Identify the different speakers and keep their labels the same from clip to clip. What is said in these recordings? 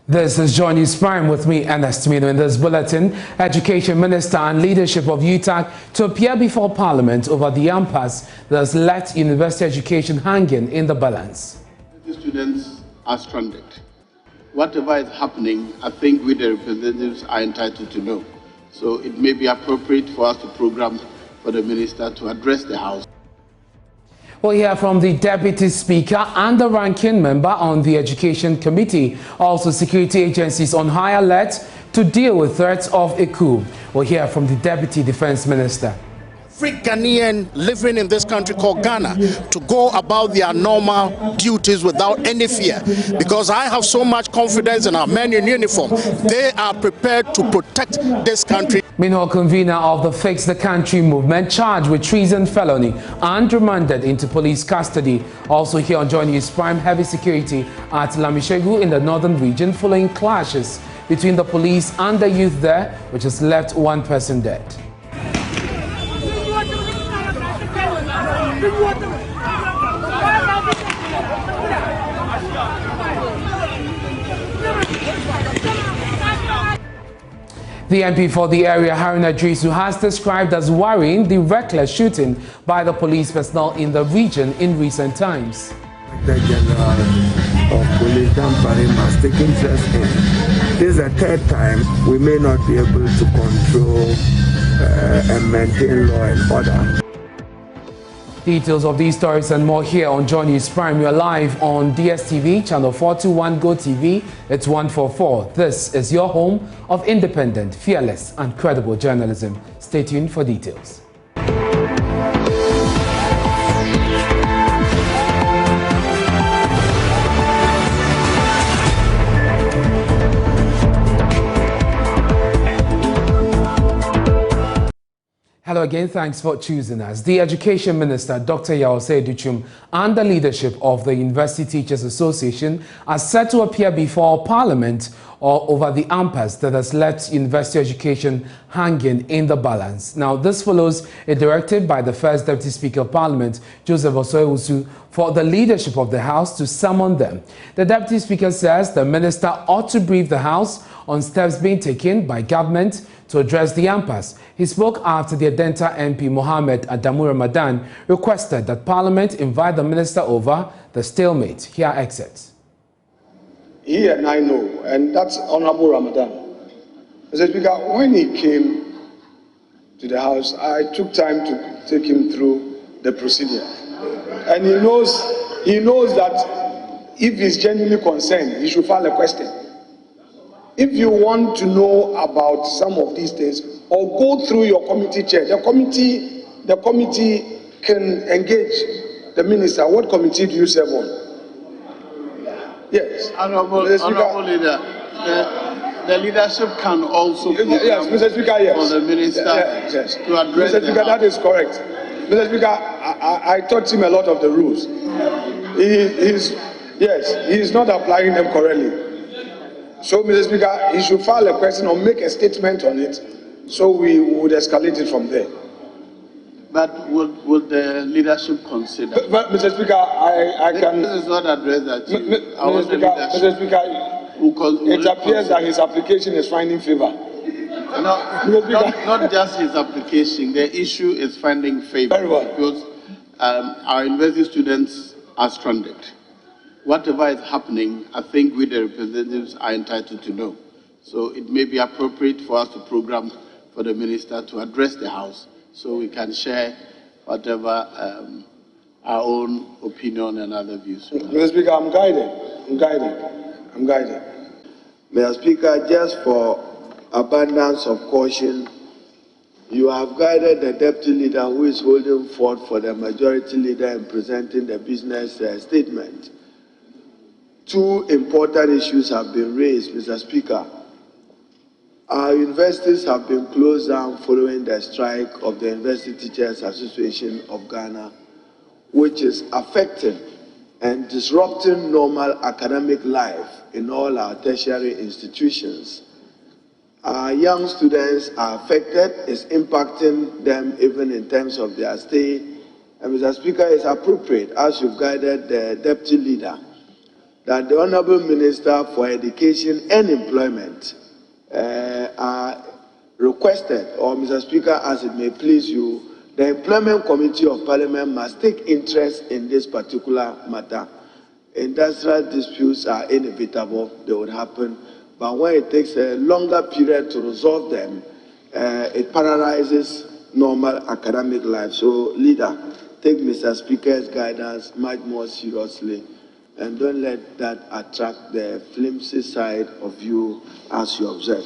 Speaker 1: This is Joy News Prime with me, Ernest Mino. In this bulletin, Education Minister and leadership of UTAC to appear before Parliament over the impasse that has left university education hanging in the balance.
Speaker 2: The students are stranded. Whatever is happening, I think we the representatives are entitled to know. So it may be appropriate for us to program for the minister to address the House.
Speaker 1: We'll hear from the Deputy Speaker and the Ranking Member on the Education Committee. Also, security agencies on high alert to deal with threats of a coup. We'll hear from the Deputy Defense Minister.
Speaker 3: Every Ghanaian living in this country called Ghana to go about their normal duties without any fear, because I have so much confidence in our men in uniform. They are prepared to protect this country.
Speaker 1: Meanwhile, convener of the Fix the Country movement charged with treason felony and remanded into police custody. Also here on Joy News Prime, heavy security at Lamishegu in the northern region following clashes between the police and the youth there, which has left one person dead. The MP for the area, Haruna Drisu, has described as worrying the reckless shooting by the police personnel in the region in recent times.
Speaker 4: The General of Police, Ibrahim, has taken interest in. This is the third time we may not be able to control and maintain law and order.
Speaker 1: Details of these stories and more here on Joy News Prime. You're live on DSTV, channel 421, Go TV. It's 144. This is your home of independent, fearless, and credible journalism. Stay tuned for details. Hello again, thanks for choosing us. The Education Minister, Dr. Yaosei Duchum, and the leadership of the University Teachers Association are set to appear before Parliament over the impasse that has left university education hanging in the balance. Now, this follows a directive by the First Deputy Speaker of Parliament, Joseph Osoewusu, for the leadership of the House to summon them. The Deputy Speaker says the Minister ought to brief the House on steps being taken by government to address the impasse. He spoke after the Adenta MP Mohammed Adamu Ramadan requested that Parliament invite the Minister over the stalemate. Here are excerpts.
Speaker 5: He and I know, and that's Honorable Ramadan. Mr. Speaker, when he came to the House, I took time to take him through the procedure. And he knows that if he's genuinely concerned, he should file a question. If you want to know about some of these things, or go through your committee chair, the committee can engage the minister. What committee do you serve on? Yes.
Speaker 2: Honorable Leader, the leadership can also
Speaker 5: yes, Mr. Speaker, yes.
Speaker 2: For the minister
Speaker 5: yes.
Speaker 2: to address
Speaker 5: Mr. Speaker, that is correct. Mr. Speaker, I taught him a lot of the rules. He is not applying them correctly. So, Mr. Speaker, he should file a question or make a statement on it, so we would escalate it from there.
Speaker 2: But would the leadership consider?
Speaker 5: But Mr. Speaker, I can...
Speaker 2: This is not addressed at you.
Speaker 5: Mr. Speaker, it appears that his application is finding favor.
Speaker 2: Not just his application, the issue is finding favor.
Speaker 5: Very well.
Speaker 2: Because our university students are stranded. Whatever is happening, I think we the representatives are entitled to know. So it may be appropriate for us to program for the minister to address the House so we can share whatever our own opinion and other views.
Speaker 5: Mr. Speaker, I'm guided.
Speaker 4: Mr. Speaker, just for abundance of caution, you have guided the deputy leader who is holding forth for the majority leader in presenting the business statement. Two important issues have been raised, Mr. Speaker. Our universities have been closed down following the strike of the University Teachers Association of Ghana, which is affecting and disrupting normal academic life in all our tertiary institutions. Our young students are affected. It's impacting them even in terms of their stay. And Mr. Speaker, it's appropriate, as you've guided the deputy leader, that the Honorable Minister for Education and Employment are requested, or Mr. Speaker, as it may please you, the Employment Committee of Parliament must take interest in this particular matter. Industrial disputes are inevitable, they would happen, but when it takes a longer period to resolve them, it paralyzes normal academic life. So, leader, take Mr. Speaker's guidance much more seriously and don't let that attract the flimsy side of you as you observe.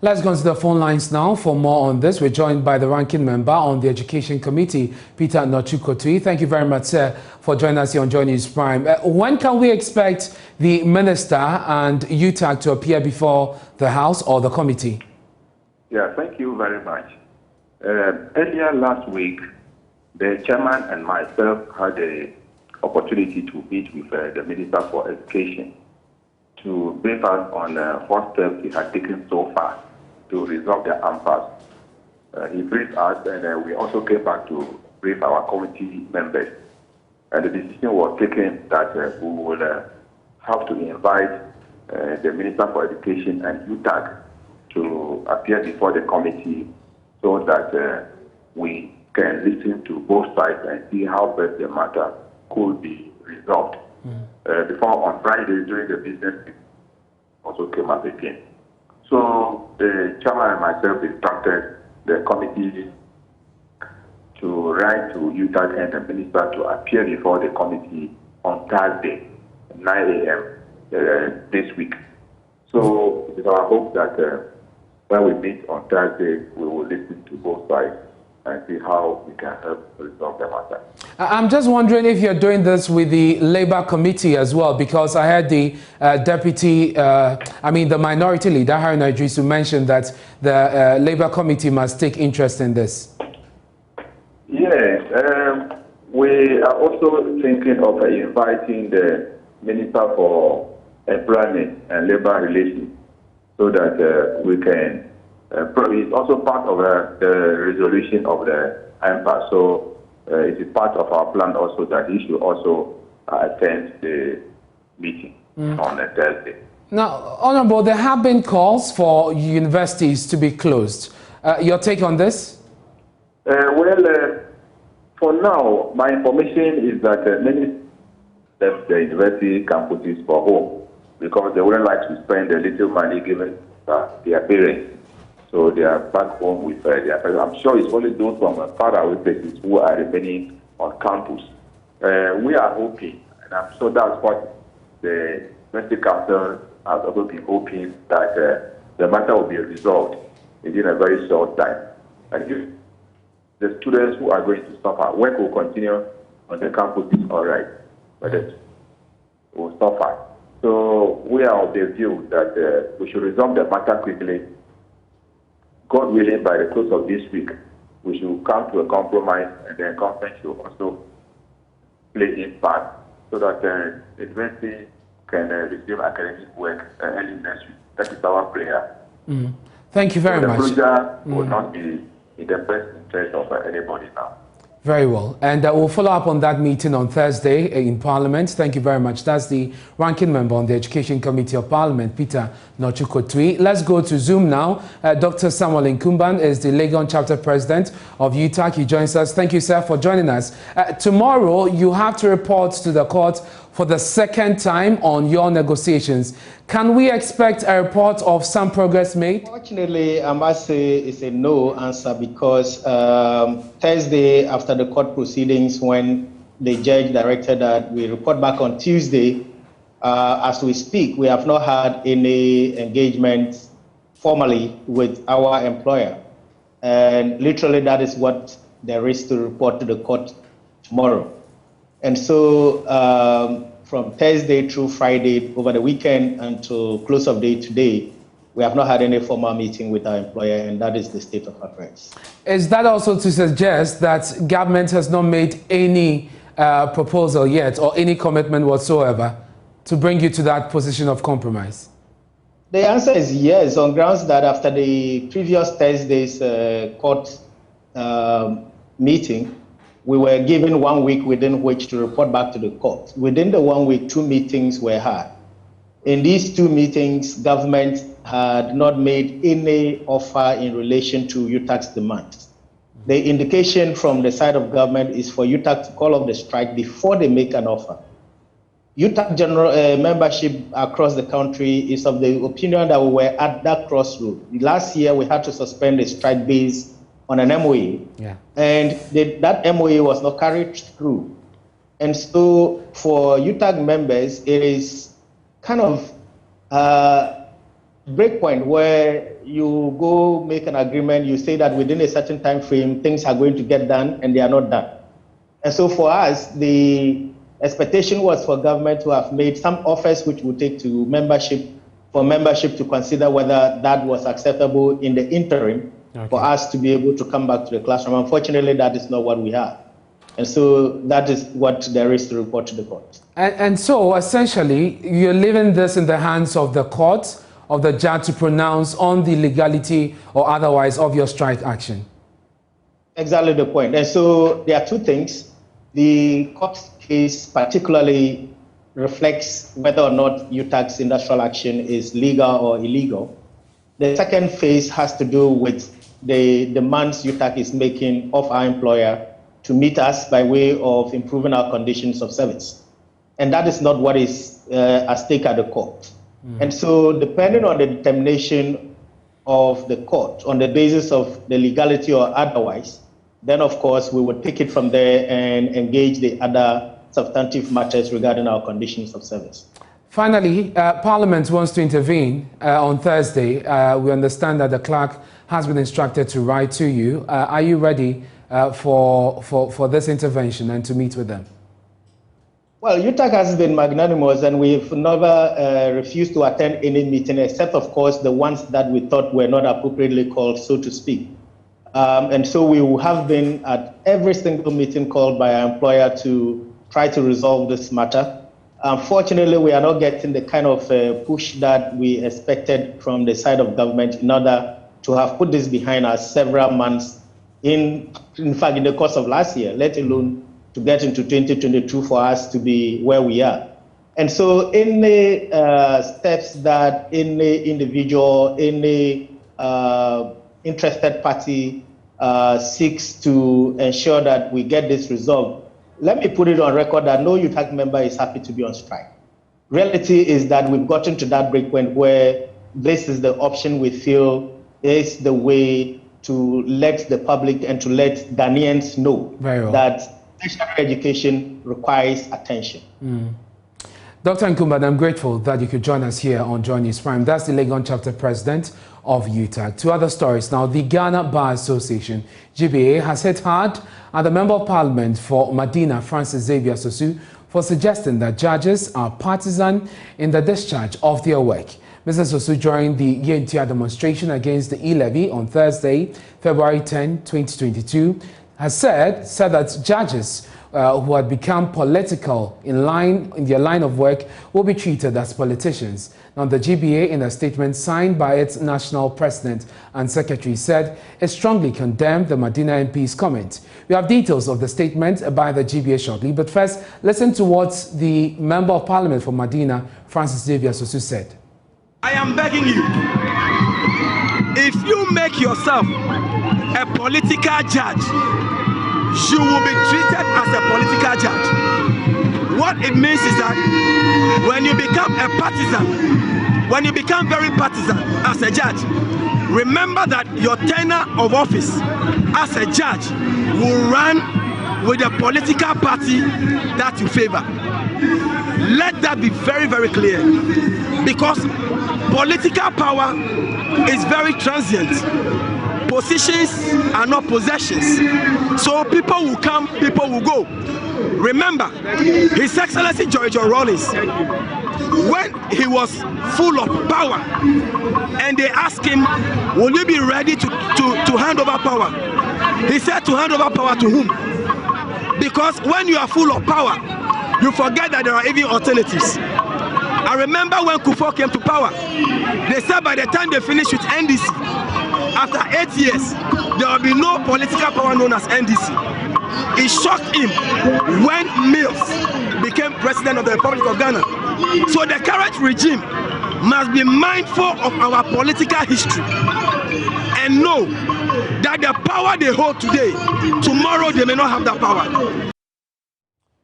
Speaker 1: Let's go to the phone lines now for more on this. We're joined by the ranking member on the Education Committee, Peter Nochukotui. Thank you very much, sir, for joining us here on Joy News Prime. When can we expect the Minister and UTAG to appear before the House or the committee?
Speaker 6: Yeah, thank you very much. Earlier last week, the chairman and myself had the opportunity to meet with the Minister for Education to brief us on what steps he had taken so far to resolve the impasse. He briefed us, and we also came back to brief our committee members. And the decision was taken that we will have to invite the Minister for Education and UTAG to appear before the committee so that we can listen to both sides and see how best the matter could be resolved. Before on Friday during the business meeting also came up again. So the chairman and myself instructed the committee to write to UTAG and the minister to appear before the committee on Thursday, 9 a.m. This week. So it is our hope that when we meet on Thursday, we will listen to both sides and see how we can help resolve the matter.
Speaker 1: I'm just wondering if you're doing this with the Labour Committee as well, because I heard the the Minority Leader, Harry Idris, who mentioned that the Labour Committee must take interest in this.
Speaker 6: Yes, we are also thinking of inviting the Minister for Employment and Labour Relations so that we can probably it's also part of the resolution of the impasse. So it is part of our plan also that he should also attend the meeting on a Thursday.
Speaker 1: Now, Honourable, there have been calls for universities to be closed. Your take on this?
Speaker 6: For now, my information is that many left the university campuses for home because they wouldn't like to spend the little money given their parents. So they are back home with their parents. I'm sure it's only those from faraway places who are remaining on campus. We are hoping, and I'm sure that's what the University Council has also been hoping, that the matter will be resolved within a very short time. And if the students who are going to suffer, work will continue on the campus is all right, but it will suffer. So we are of the view that we should resolve the matter quickly. God willing, by the close of this week, we should come to a compromise, and the conference should also play its part so that the university can resume academic work early next week. That is our prayer.
Speaker 1: Thank you very much.
Speaker 6: The closure will not be in the best interest of anybody now.
Speaker 1: Very well. And we'll follow up on that meeting on Thursday in Parliament. Thank you very much. That's the ranking member on the Education Committee of Parliament, Peter Nochukotui. Let's go to Zoom now. Dr. Samuel Nkumban is the Legon Chapter President of UTAG. He joins us. Thank you, sir, for joining us. Tomorrow, you have to report to the court for the second time on your negotiations. Can we expect a report of some progress made?
Speaker 7: Fortunately, I must say it's a no answer because Thursday, after the court proceedings, when the judge directed that we report back on Tuesday, as we speak, we have not had any engagement formally with our employer. And literally, that is what there is to report to the court tomorrow. And so from Thursday through Friday, over the weekend until close of day today, we have not had any formal meeting with our employer, and that is the state of affairs.
Speaker 1: Is that also to suggest that government has not made any proposal yet or any commitment whatsoever to bring you to that position of compromise?
Speaker 7: The answer is yes, on grounds that after the previous Thursday's court meeting, we were given 1 week within which to report back to the court. Within the 1 week, 2 meetings were had. In these 2 meetings, government had not made any offer in relation to UTAC's demands. The indication from the side of government is for UTAC to call off the strike before they make an offer. UTAC general membership across the country is of the opinion that we were at that crossroad. Last year, we had to suspend the strike based on an MOA, and that MOA was not carried through. And so for UTAC members, it is kind of breakpoint where you go make an agreement, you say that within a certain time frame, things are going to get done, and they are not done. And so for us, the expectation was for government to have made some offers which would take to membership, for membership to consider whether that was acceptable in the interim for us to be able to come back to the classroom. Unfortunately, that is not what we have. And so that is what there is to report to the court.
Speaker 1: And so essentially, you're leaving this in the hands of the court, of the judge to pronounce on the legality or otherwise of your strike action.
Speaker 7: Exactly the point. And so there are 2 things. The court case particularly reflects whether or not UTAC's industrial action is legal or illegal. The second phase has to do with the demands UTAC is making of our employer to meet us by way of improving our conditions of service. And that is not what is at stake at the court. And so depending on the determination of the court, on the basis of the legality or otherwise, then of course we would take it from there and engage the other substantive matters regarding our conditions of service.
Speaker 1: Finally, Parliament wants to intervene on Thursday. We understand that the clerk has been instructed to write to you. Are you ready for this intervention and to meet with them?
Speaker 7: Well, UTAC has been magnanimous, and we've never refused to attend any meeting, except, of course, the ones that we thought were not appropriately called, so to speak. And so we have been at every single meeting called by our employer to try to resolve this matter. Unfortunately, we are not getting the kind of push that we expected from the side of government in order to have put this behind us several months, in fact, in the course of last year, let alone to get into 2022 for us to be where we are. And so any steps that any individual, any interested party seeks to ensure that we get this resolved, let me put it on record that no UTAC member is happy to be on strike. Reality is that we've gotten to that breakpoint where this is the option we feel is the way to let the public and to let Ghanaians know that tertiary education requires attention.
Speaker 1: Dr. Nkumba, I'm grateful that you could join us here on Joy News Prime. That's the Legon chapter president of UTAC. 2 other stories now. The Ghana Bar Association, GBA, has hit hard at the Member of Parliament for Medina, Francis Xavier Sosu, for suggesting that judges are partisan in the discharge of their work. Mr. Sosu joined the Yentia demonstration against the e-levy on Thursday, February 10, 2022, has said that judges who had become political in their line of work will be treated as politicians. Now, the GBA, in a statement signed by its national president and secretary, said it strongly condemned the Medina MP's comment. We have details of the statement by the GBA shortly, but first, listen to what the Member of Parliament for Medina, Francis Xavier Sosu, said.
Speaker 8: I am begging you, if you make yourself a political judge, you will be treated as a political judge. What it means is that when you become a partisan, when you become very partisan as a judge, remember that your tenure of office as a judge will run with the political party that you favor. Let that be very, very clear, because political power is very transient. Positions are not possessions. So people will come, people will go. Remember, His Excellency George Rawlings, when he was full of power, and they asked him, will you be ready to hand over power? He said, to hand over power to whom? Because when you are full of power, you forget that there are even alternatives. I remember when Kufuor came to power, they said by the time they finished with NDC, after 8 years, there will be no political power known as NDC. It shocked him when Mills became president of the Republic of Ghana. So the current regime must be mindful of our political history and know that the power they hold today, tomorrow they may not have that power.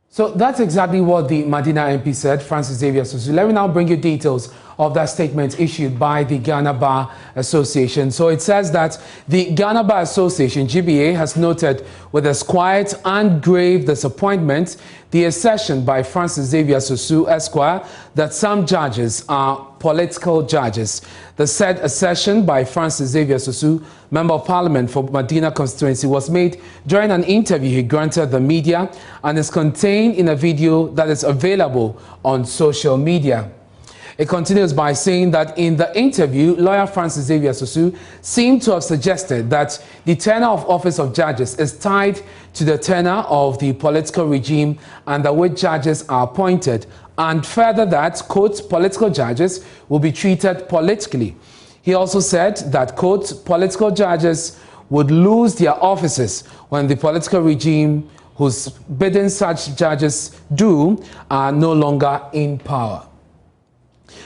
Speaker 1: So that's exactly what the Medina MP said, Francis Xavier Susu. Let me now bring you details of that statement issued by the Ghana Bar Association. So it says that the Ghana Bar Association, GBA, has noted with a quiet and grave disappointment the assertion by Francis Xavier Susu, Esquire, that some judges are political judges. The said assertion by Francis Xavier Susu, Member of Parliament for Medina constituency, was made during an interview he granted the media and is contained in a video that is available on social media. It continues by saying that in the interview, lawyer Francis Xavier Susu seemed to have suggested that the tenure of office of judges is tied to the tenure of the political regime and the way judges are appointed, and further that, quote, political judges will be treated politically. He also said that, quote, political judges would lose their offices when the political regime whose bidding such judges do are no longer in power.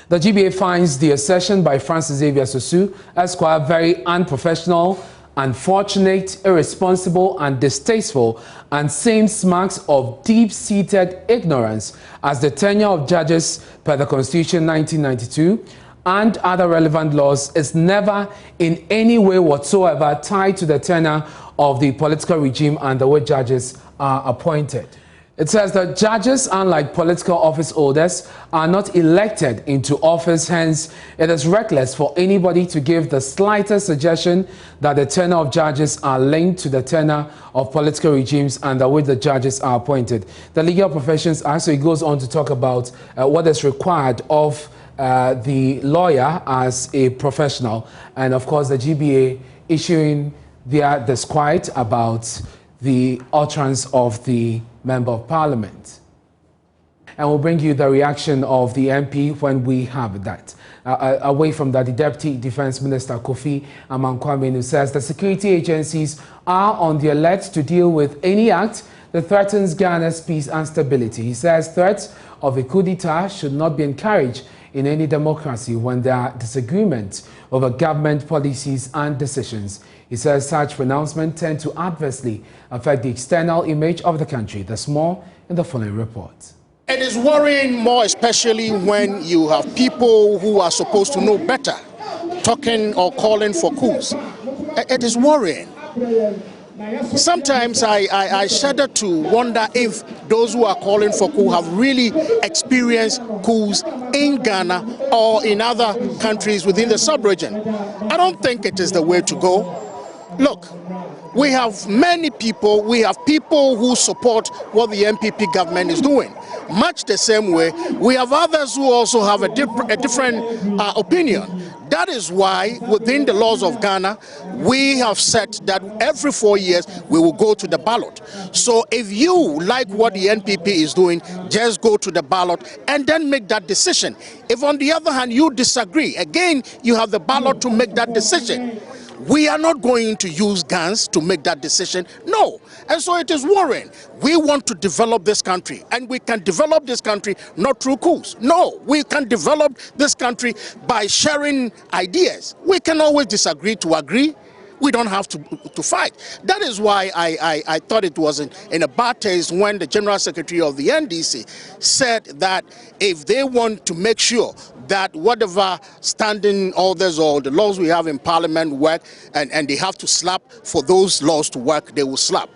Speaker 1: The GBA finds the assertion by Francis Xavier Susu, Esquire, very unprofessional, unfortunate, irresponsible and distasteful, and seems marks of deep-seated ignorance, as the tenure of judges per the Constitution 1992 and other relevant laws is never in any way whatsoever tied to the tenure of the political regime and the way judges are appointed. It says that judges, unlike political office holders, are not elected into office. Hence, it is reckless for anybody to give the slightest suggestion that the tenure of judges are linked to the tenure of political regimes and the way the judges are appointed. The legal professions actually goes on to talk about what is required of the lawyer as a professional, and of course the GBA issuing their disquiet about the utterance of the Member of Parliament. And we'll bring you the reaction of the MP when we have that. Away from that, the Deputy Defence Minister Kofi Amankwamenu says the security agencies are on the alert to deal with any act that threatens Ghana's peace and stability. He says threats of a coup d'etat should not be encouraged in any democracy when there are disagreements over government policies and decisions. He says such pronouncements tend to adversely affect the external image of the country. There's more in the following report.
Speaker 3: It is worrying, more especially when you have people who are supposed to know better talking or calling for coups. It is worrying. Sometimes I shudder to wonder if those who are calling for coup have really experienced coups in Ghana or in other countries within the sub-region. I don't think it is the way to go. Look, we have many people, we have people who support what the MPP government is doing. Much the same way, we have others who also have a different opinion. That is why, within the laws of Ghana, we have said that every 4 years we will go to the ballot. So if you like what the NPP is doing, just go to the ballot and then make that decision. If on the other hand you disagree, again you have the ballot to make that decision. We are not going to use guns to make that decision, no. And so it is worrying. We want to develop this country, and we can develop this country not through coups. No, we can develop this country by sharing ideas. We can always disagree to agree. We don't have to fight. That is why I thought it was in a bad taste when the General Secretary of the NDC said that if they want to make sure that whatever standing orders or the laws we have in Parliament work, and they have to slap for those laws to work, they will slap.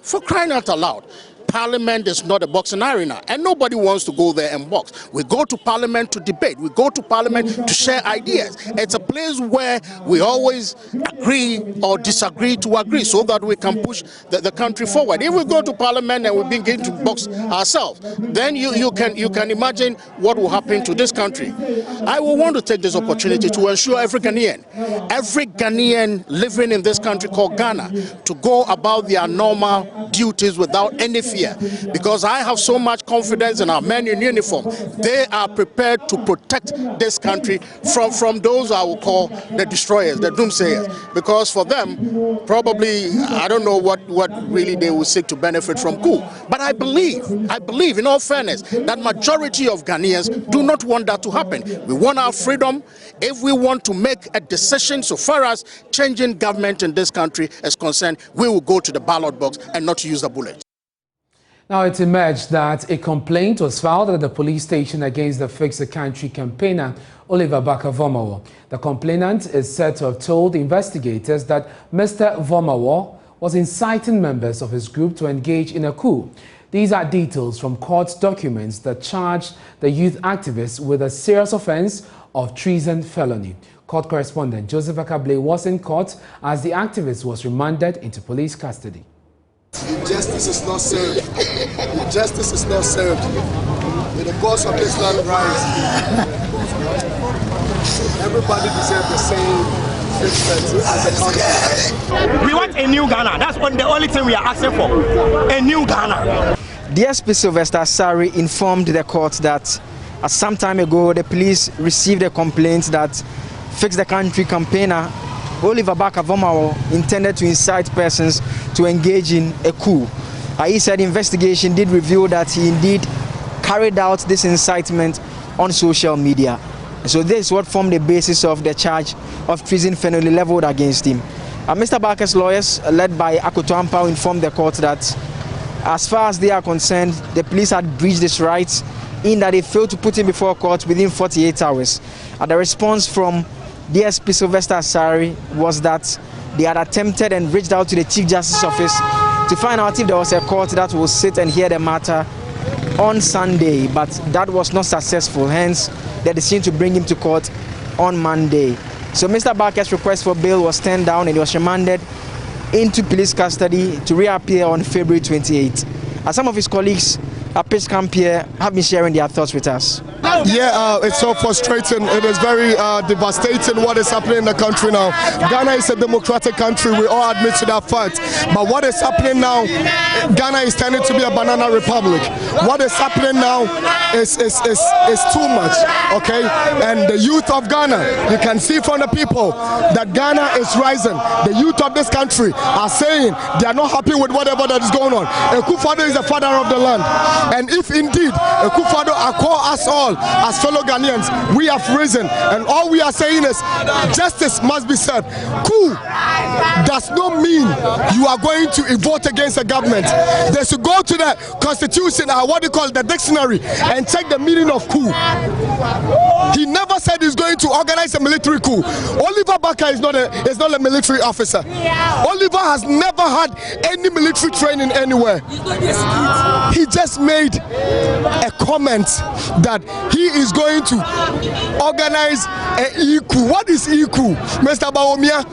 Speaker 3: For crying out aloud. Parliament is not a boxing arena, and nobody wants to go there and box. We go to Parliament to debate. We go to Parliament to share ideas. It's a place where we always agree or disagree to agree so that we can push the country forward. If we go to Parliament and we begin to box ourselves, then you can imagine what will happen to this country. I will want to take this opportunity to ensure every Ghanaian living in this country called Ghana to go about their normal duties without any fear. fear, because I have so much confidence in our men in uniform. They are prepared to protect this country from those I will call the destroyers, the doomsayers, because for them, probably, I don't know what really they will seek to benefit from coup. But I believe, in all fairness, that majority of Ghanaians do not want that to happen. We want our freedom. If we want to make a decision so far as changing government in this country is concerned, we will go to the ballot box and not use the bullet.
Speaker 1: Now, it emerged that a complaint was filed at the police station against the Fix the Country campaigner, Oliver Barker-Vormawor. The complainant is said to have told investigators that Mr. Vormawor was inciting members of his group to engage in a coup. These are details from court documents that charged the youth activist with a serious offense of treason felony. Court correspondent Joseph Akable was in court as the activist was remanded into police custody.
Speaker 9: Justice is not served. Justice is not served. May the cause of this land rise. Everybody deserves the same treatment as a country.
Speaker 8: We want a new Ghana. That's the only thing we are asking for. A new Ghana.
Speaker 10: DSP Sylvester Asari informed the court that some time ago the police received a complaint that Fix the Country campaigner Oliver Barker-Vormawor intended to incite persons to engage in a coup. He said investigation did reveal that he indeed carried out this incitement on social media. So this is what formed the basis of the charge of treason felony leveled against him. Mr. Barker's lawyers, led by Akoto Ampao, informed the court that as far as they are concerned, the police had breached his rights in that they failed to put him before court within 48 hours. The response from DSP Sylvester Asari was that they had attempted and reached out to the Chief Justice's office to find out if there was a court that will sit and hear the matter on Sunday, but that was not successful. Hence, the decision to bring him to court on Monday. So Mr. Barker's request for bail was turned down and he was remanded into police custody to reappear on February 28. Some of his colleagues at Pitch Camp here have been sharing their thoughts with us.
Speaker 9: Yeah, it's so frustrating. It is very devastating what is happening in the country now. Ghana is a democratic country. We all admit to that fact. But what is happening now, Ghana is turning to be a banana republic. What is happening now is too much, okay? And the youth of Ghana, you can see from the people that Ghana is rising. The youth of this country are saying they are not happy with whatever that is going on. Akufo-Addo is the father of the land. And if indeed Akufo-Addo call us all as fellow Ghanaians, we have risen, and all we are saying is justice must be served. Coup does not mean you are going to vote against the government. They should go to the constitution, what they call the dictionary, and check the meaning of coup. He never said he's going to organize a military coup. Oliver Barker is not a military officer. Oliver has never had any military training anywhere. He just made a comment that he is going to organize an e-coup. What is e-coup, Mr. Bawumia?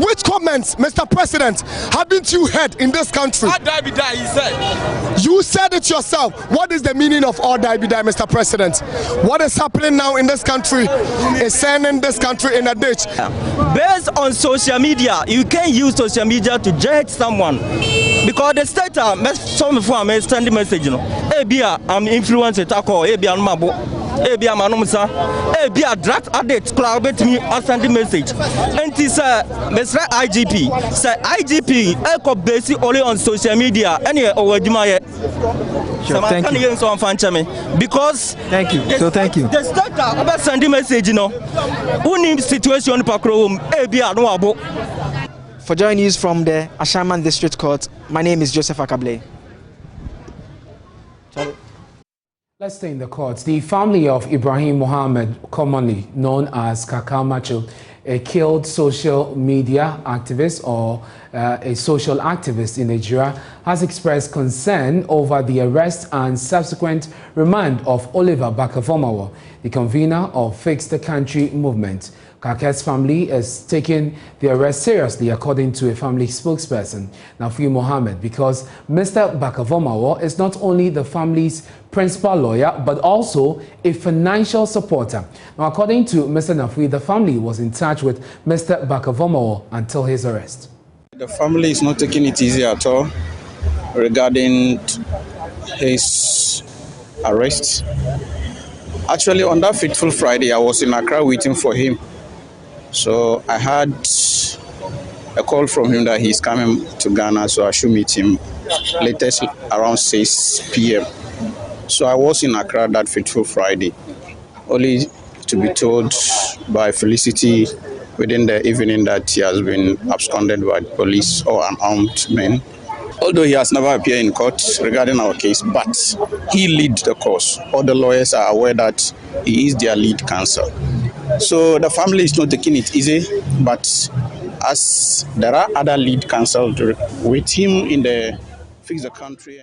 Speaker 9: Which comments, Mr. President, haven't you heard in this country? All die be die, he said. You said it yourself. What is the meaning of all die be die, Mr. President? What is happening now in this country is sending this country in a ditch.
Speaker 11: Based on social media, you can use social media to judge someone. Because the state, some of them send the message, you know. I'm influenced, I'm mabo. Be a drug addict, collaborate me and send the message. And this Mr. IGP, say IGP, echo basic only on social media. Anyway, over
Speaker 10: Sure, thank you.
Speaker 11: Because
Speaker 10: thank you. So thank you.
Speaker 11: The state about sending message, you know. Who needs situation
Speaker 10: For joining news from the Ashaman District Court, my name is Joseph Akable.
Speaker 1: Let's stay in the courts. The family of Ibrahim Mohammed, commonly known as Kakao Macho, a killed social media activist or a social activist in Nigeria, has expressed concern over the arrest and subsequent remand of Oliver Barker-Vormawor, the convener of Fix the Country movement. Kaka's family is taking the arrest seriously, according to a family spokesperson, Nafi Mohammed, because Mr. Barker-Vormawor is not only the family's principal lawyer, but also a financial supporter. Now, according to Mr. Nafi, the family was in touch with Mr. Barker-Vormawor until his arrest.
Speaker 12: The family is not taking it easy at all. regarding his arrest. Actually, on that fateful Friday, I was in Accra waiting for him. So I had a call from him that he's coming to Ghana, so I should meet him latest around 6 p.m. So I was in Accra that fateful Friday, only to be told by Felicity within the evening that he has been absconded by police or an armed man. Although he has never appeared in court regarding our case, but he leads the cause. All the lawyers are aware that he is their lead counsel. So the family is not taking it easy, but as there are other lead counsel with him in the Fix the Country.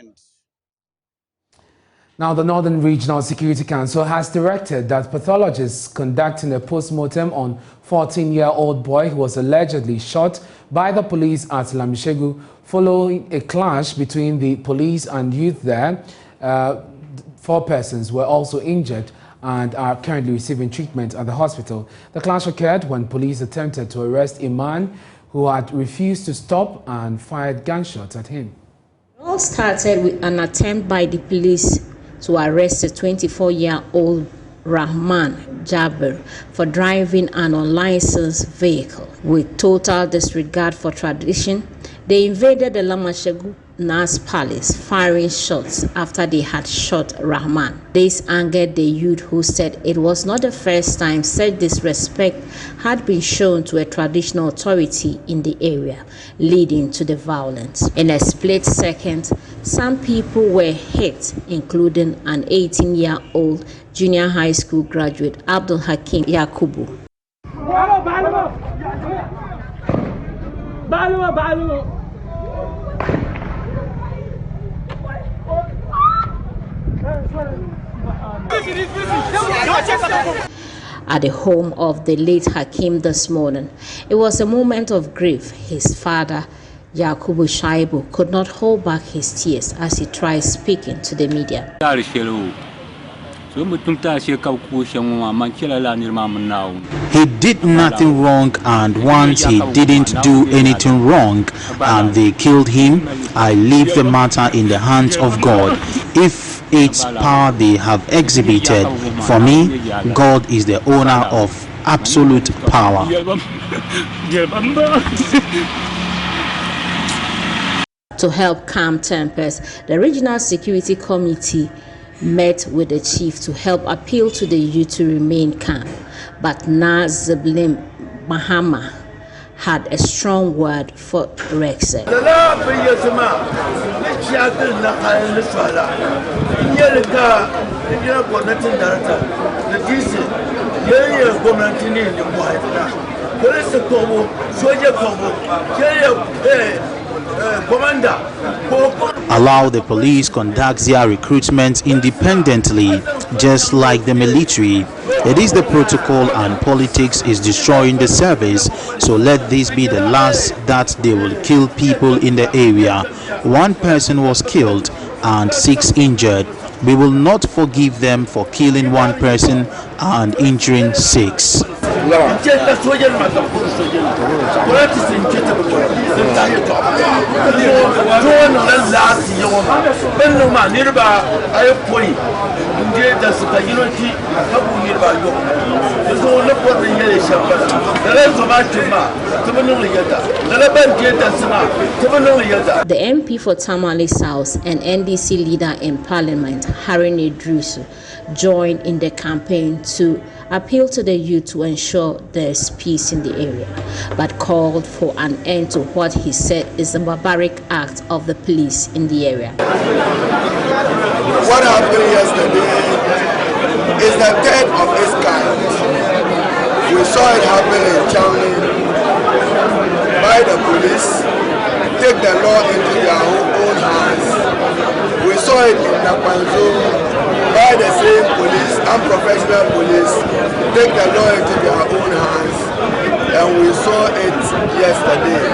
Speaker 1: Now, the Northern Regional Security Council has directed that pathologists conducting a post-mortem on 14-year-old boy who was allegedly shot by the police at Lamishegu following a clash between the police and youth there. 4 persons were also injured and are currently receiving treatment at the hospital. The clash occurred when police attempted to arrest a man who had refused to stop and fired gunshots at him.
Speaker 13: It all started with an attempt by the police to arrest a 24-year-old Rahman Jabir for driving an unlicensed vehicle. With total disregard for tradition, they invaded the Lamashegu Nas Palace, firing shots after they had shot Rahman. This angered the youth, who said it was not the first time such disrespect had been shown to a traditional authority in the area, leading to the violence. In a split second, some people were hit, including an 18-year-old junior high school graduate, Abdul Hakim Yakubu. At the home of the late Hakim this morning, it was a moment of grief. His father, Yakubu Shaibu, could not hold back his tears as he tried speaking to the media.
Speaker 14: He did nothing wrong, and once he didn't do anything wrong and they killed him, I leave the matter in the hands of God. If it's power they have exhibited, for me, God is the owner of absolute power.
Speaker 13: To help calm tempers, the Regional Security Committee met with the chief to help appeal to the youth to remain calm. But Naziblim Mahama had a strong word for Rexel.
Speaker 14: Allow the police conduct their recruitment independently, just like the military. It is the protocol, and politics is destroying the service, so let this be the last that they will kill people in the area. 1 person was killed and 6 injured. We will not forgive them for killing 1 person and injuring 6.
Speaker 13: The MP for Tamale South and NDC leader in Parliament, Harry Nedrusu, joined in the campaign to appeal to the youth to ensure there's peace in the area, but called for an end to what he said is a barbaric act of the police in the area.
Speaker 4: What happened yesterday is the third of its kind. We saw it happen in Changli by the police take the law into their own hands. We saw it in Nakwanzo by the same police, unprofessional police, take the law into their own hands, and we saw it yesterday.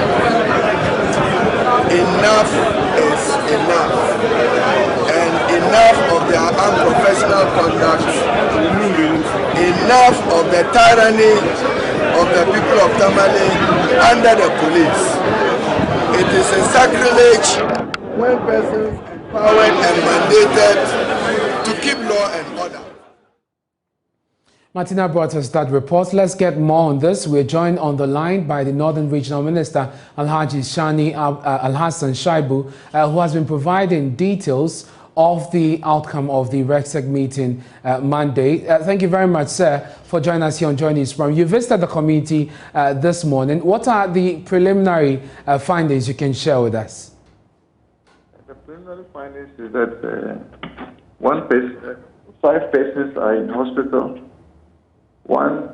Speaker 4: Enough is enough, and enough of their unprofessional conduct, enough of the tyranny of the people of Tamale under the police. It is a sacrilege when persons empowered and mandated to keep law and order.
Speaker 1: Martina brought us that report. Let's get more on this. We're joined on the line by the Northern Regional Minister, Alhaji Shani Al-Hassan Shaibu, who has been providing details of the outcome of the RECSEC meeting Monday. Thank you very much, sir, for joining us here on Joy News From. You visited the committee this morning. What are the preliminary findings you can share with us?
Speaker 15: The preliminary findings is that 5 persons are in hospital. 4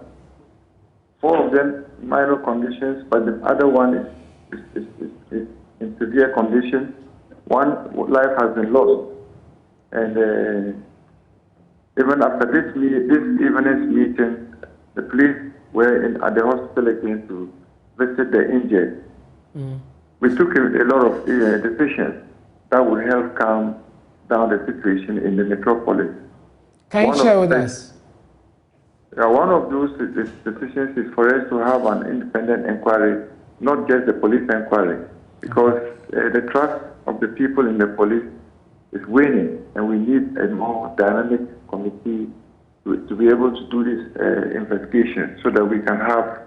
Speaker 15: of them minor conditions, but the other one is in severe condition. 1 life has been lost. And even after this evening's meeting, the police were at the hospital again to visit the injured. We took a lot of decisions that would help calm down the situation in the metropolis.
Speaker 1: Can you share with us?
Speaker 15: One of those decisions is for us to have an independent inquiry, not just the police inquiry, because the trust of the people in the police is waning, and we need a more dynamic committee to be able to do this investigation so that we can have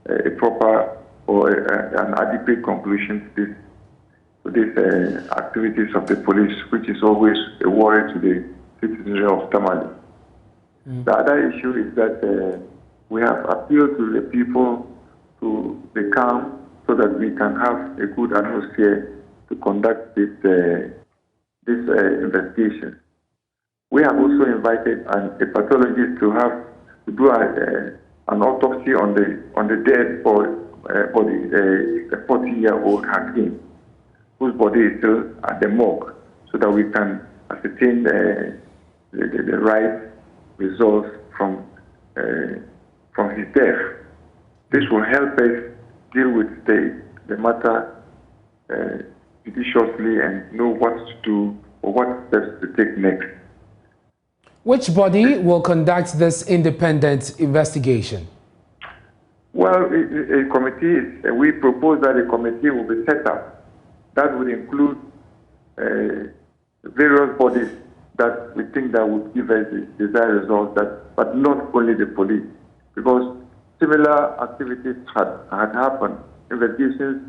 Speaker 15: a proper or an adequate conclusion to these activities of the police, which is always a worry to the citizens of Tamale. The other issue is that we have appealed to the people to be calm so that we can have a good atmosphere to conduct this investigation. We have also invited a pathologist to do an autopsy on the dead body, a 40-year-old Hakim, whose body is still at the morgue, so that we can ascertain the right results from his death. This will help us deal with the matter judiciously and know what to do or what steps to take next.
Speaker 1: Which body will conduct this independent investigation?
Speaker 15: Well, a committee, we propose that a committee will be set up that would include various bodies that we think that would give us the desired results, but not only the police, because similar activities had happened. Investigations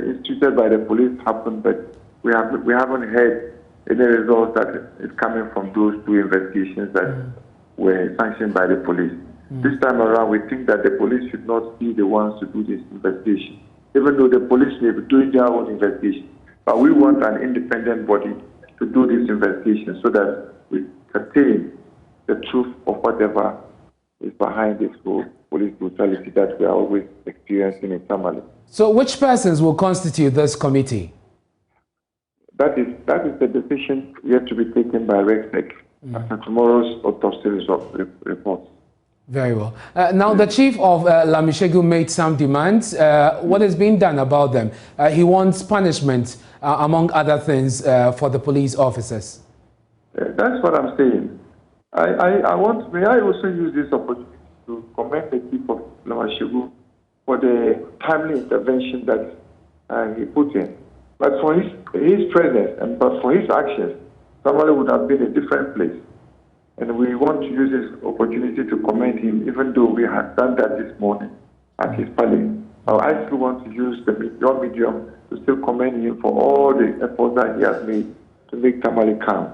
Speaker 15: instituted by the police happened, but we haven't heard any results that is coming from those 2 investigations that were sanctioned by the police. This time around, we think that the police should not be the ones to do this investigation, even though the police may be doing their own investigation. But we want an independent body to do this investigation so that we attain the truth of whatever is behind this whole police brutality that we are always experiencing in Tamale.
Speaker 1: So which persons will constitute this committee?
Speaker 15: That is the decision yet to be taken by RECSEC after tomorrow's autopsy reports.
Speaker 1: Very well. Now, the chief of Lamishegu made some demands. What is being done about them? He wants punishment, among other things, for the police officers.
Speaker 15: That's what I'm saying. May I also use this opportunity to commend the chief of Lamishegu for the timely intervention that he put in. But for his presence but for his actions, somebody would have been a different place. And we want to use this opportunity to commend him, even though we had done that this morning at his palace. I still want to use your medium to still commend him for all the efforts that he has made to make Tamale calm.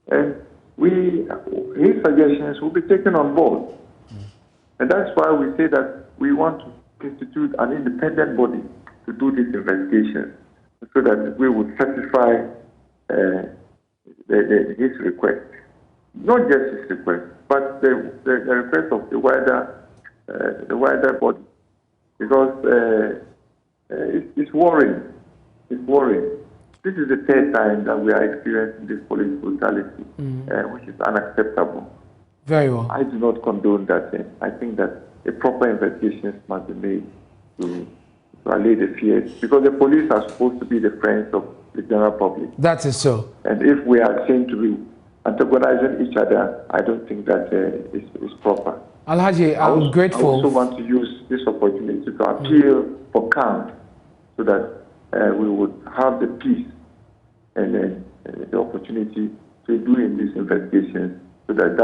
Speaker 15: And his suggestions will be taken on board. And that's why we say that we want to institute an independent body to do this investigation so that we would satisfy his request. Not just his request, but the request of the wider body, because it's worrying. It's worrying. This is the 3rd time that we are experiencing this police brutality, which is unacceptable.
Speaker 1: Very well.
Speaker 15: I do not condone that thing. I think that a proper investigation must be made to allay the fears, because the police are supposed to be the friends of the general public.
Speaker 1: That is so.
Speaker 15: And if we are seen to be antagonizing each other, I don't think that is proper.
Speaker 1: Alhaji, I'm grateful.
Speaker 15: I also want to use this opportunity to appeal for calm so that we would have the peace and the opportunity to do in these investigations so that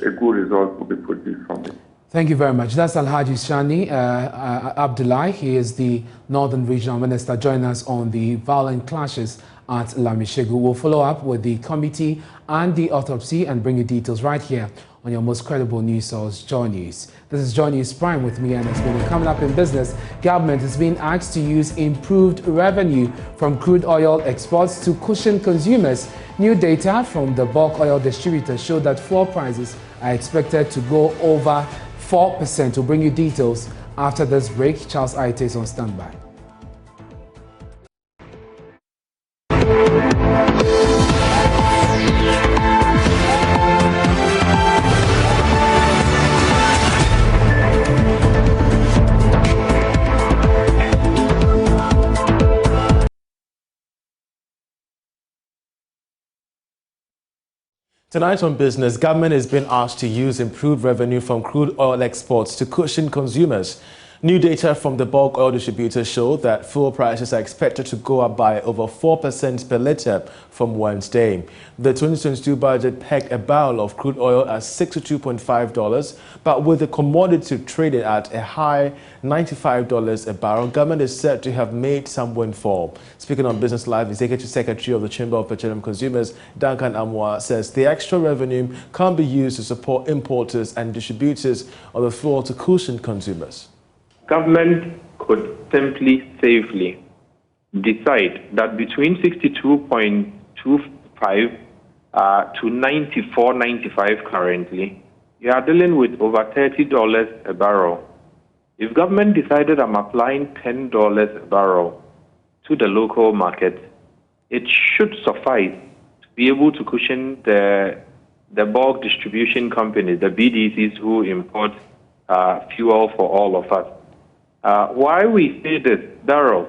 Speaker 15: a good result will be produced from it.
Speaker 1: Thank you very much. That's Alhaji Shani Abdullahi. He is the Northern Regional Minister. Join us on the violent clashes at Lamishegu. We'll follow up with the committee and the autopsy and bring you details right here on your most credible news source, Joy News. This is Joy News Prime with me, and it's been coming up in business. Government is being asked to use improved revenue from crude oil exports to cushion consumers. New data from the bulk oil distributors show that fuel prices are expected to go over 4%. We'll bring you details after this break. Charles Aite is on standby.
Speaker 16: Tonight on Business, government has been asked to use improved revenue from crude oil exports to cushion consumers. New data from the bulk oil distributors show that fuel prices are expected to go up by over 4% per litre from Wednesday. The 2022 budget pegged a barrel of crude oil at $62.5, but with the commodity traded at a high $95 a barrel, government is said to have made some windfall. Speaking on Business Live, Executive Secretary of the Chamber of Petroleum Consumers, Duncan Amwa, says the extra revenue can be used to support importers and distributors of the fuel to cushion consumers.
Speaker 6: Government could simply safely decide that between 62.25 to 94.95 currently, you are dealing with over $30 a barrel. If government decided I'm applying $10 a barrel to the local market, it should suffice to be able to cushion the bulk distribution companies, the BDCs who import fuel for all of us. Why we say this, Darrell,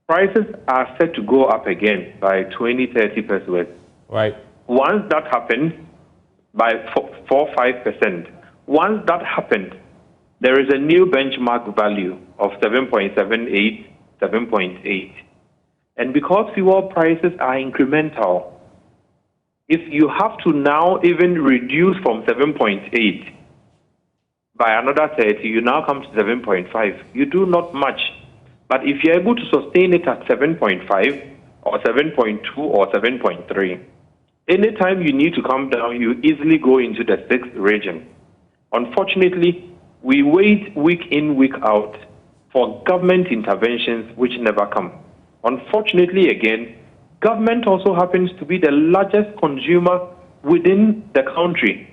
Speaker 6: prices are set to go up again by 20-30%.
Speaker 16: Right.
Speaker 6: Once that happens, by 4-5%. Once that happens, there is a new benchmark value of 7.78, 7.8. And because fuel prices are incremental, if you have to now even reduce from 7.8 by another 30, you now come to 7.5. You do not much. But if you're able to sustain it at 7.5 or 7.2 or 7.3, anytime you need to come down, you easily go into the 6th region. Unfortunately, we wait week in, week out for government interventions which never come. Unfortunately, again, government also happens to be the largest consumer within the country.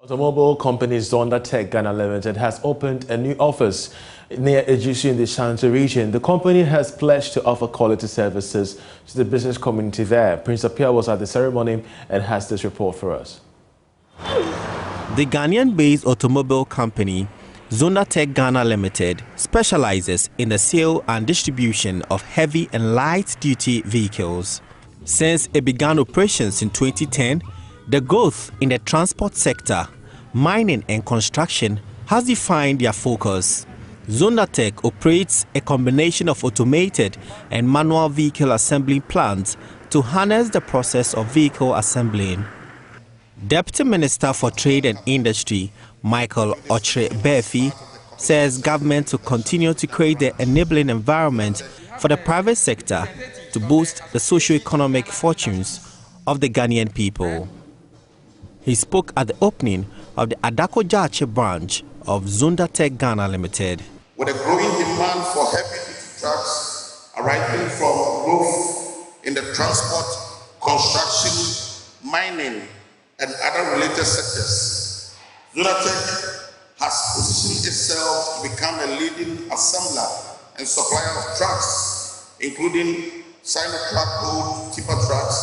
Speaker 16: Automobile company Zunda Tech Ghana Limited has opened a new office near Ejisu in the Shanti region. The company has pledged to offer quality services to the business community there. Prince Apia was at the ceremony and has this report for us.
Speaker 17: The Ghanaian-based automobile company Zunda Tech Ghana Limited specializes in the sale and distribution of heavy and light-duty vehicles. Since it began operations in 2010, the growth in the transport sector, mining and construction has defined their focus. Zunda Tech operates a combination of automated and manual vehicle assembly plants to harness the process of vehicle assembling. Deputy Minister for Trade and Industry, Michael Ochre-Befi, says government will continue to create the enabling environment for the private sector to boost the socio-economic fortunes of the Ghanaian people. He spoke at the opening of the Adako Jache branch of Zunda Tech Ghana Limited.
Speaker 18: With a growing demand for heavy-duty trucks arising from growth in the transport, construction, mining, and other related sectors, Zunda Tech has positioned itself to become a leading assembler and supplier of trucks, including Sino-truck old tipper trucks,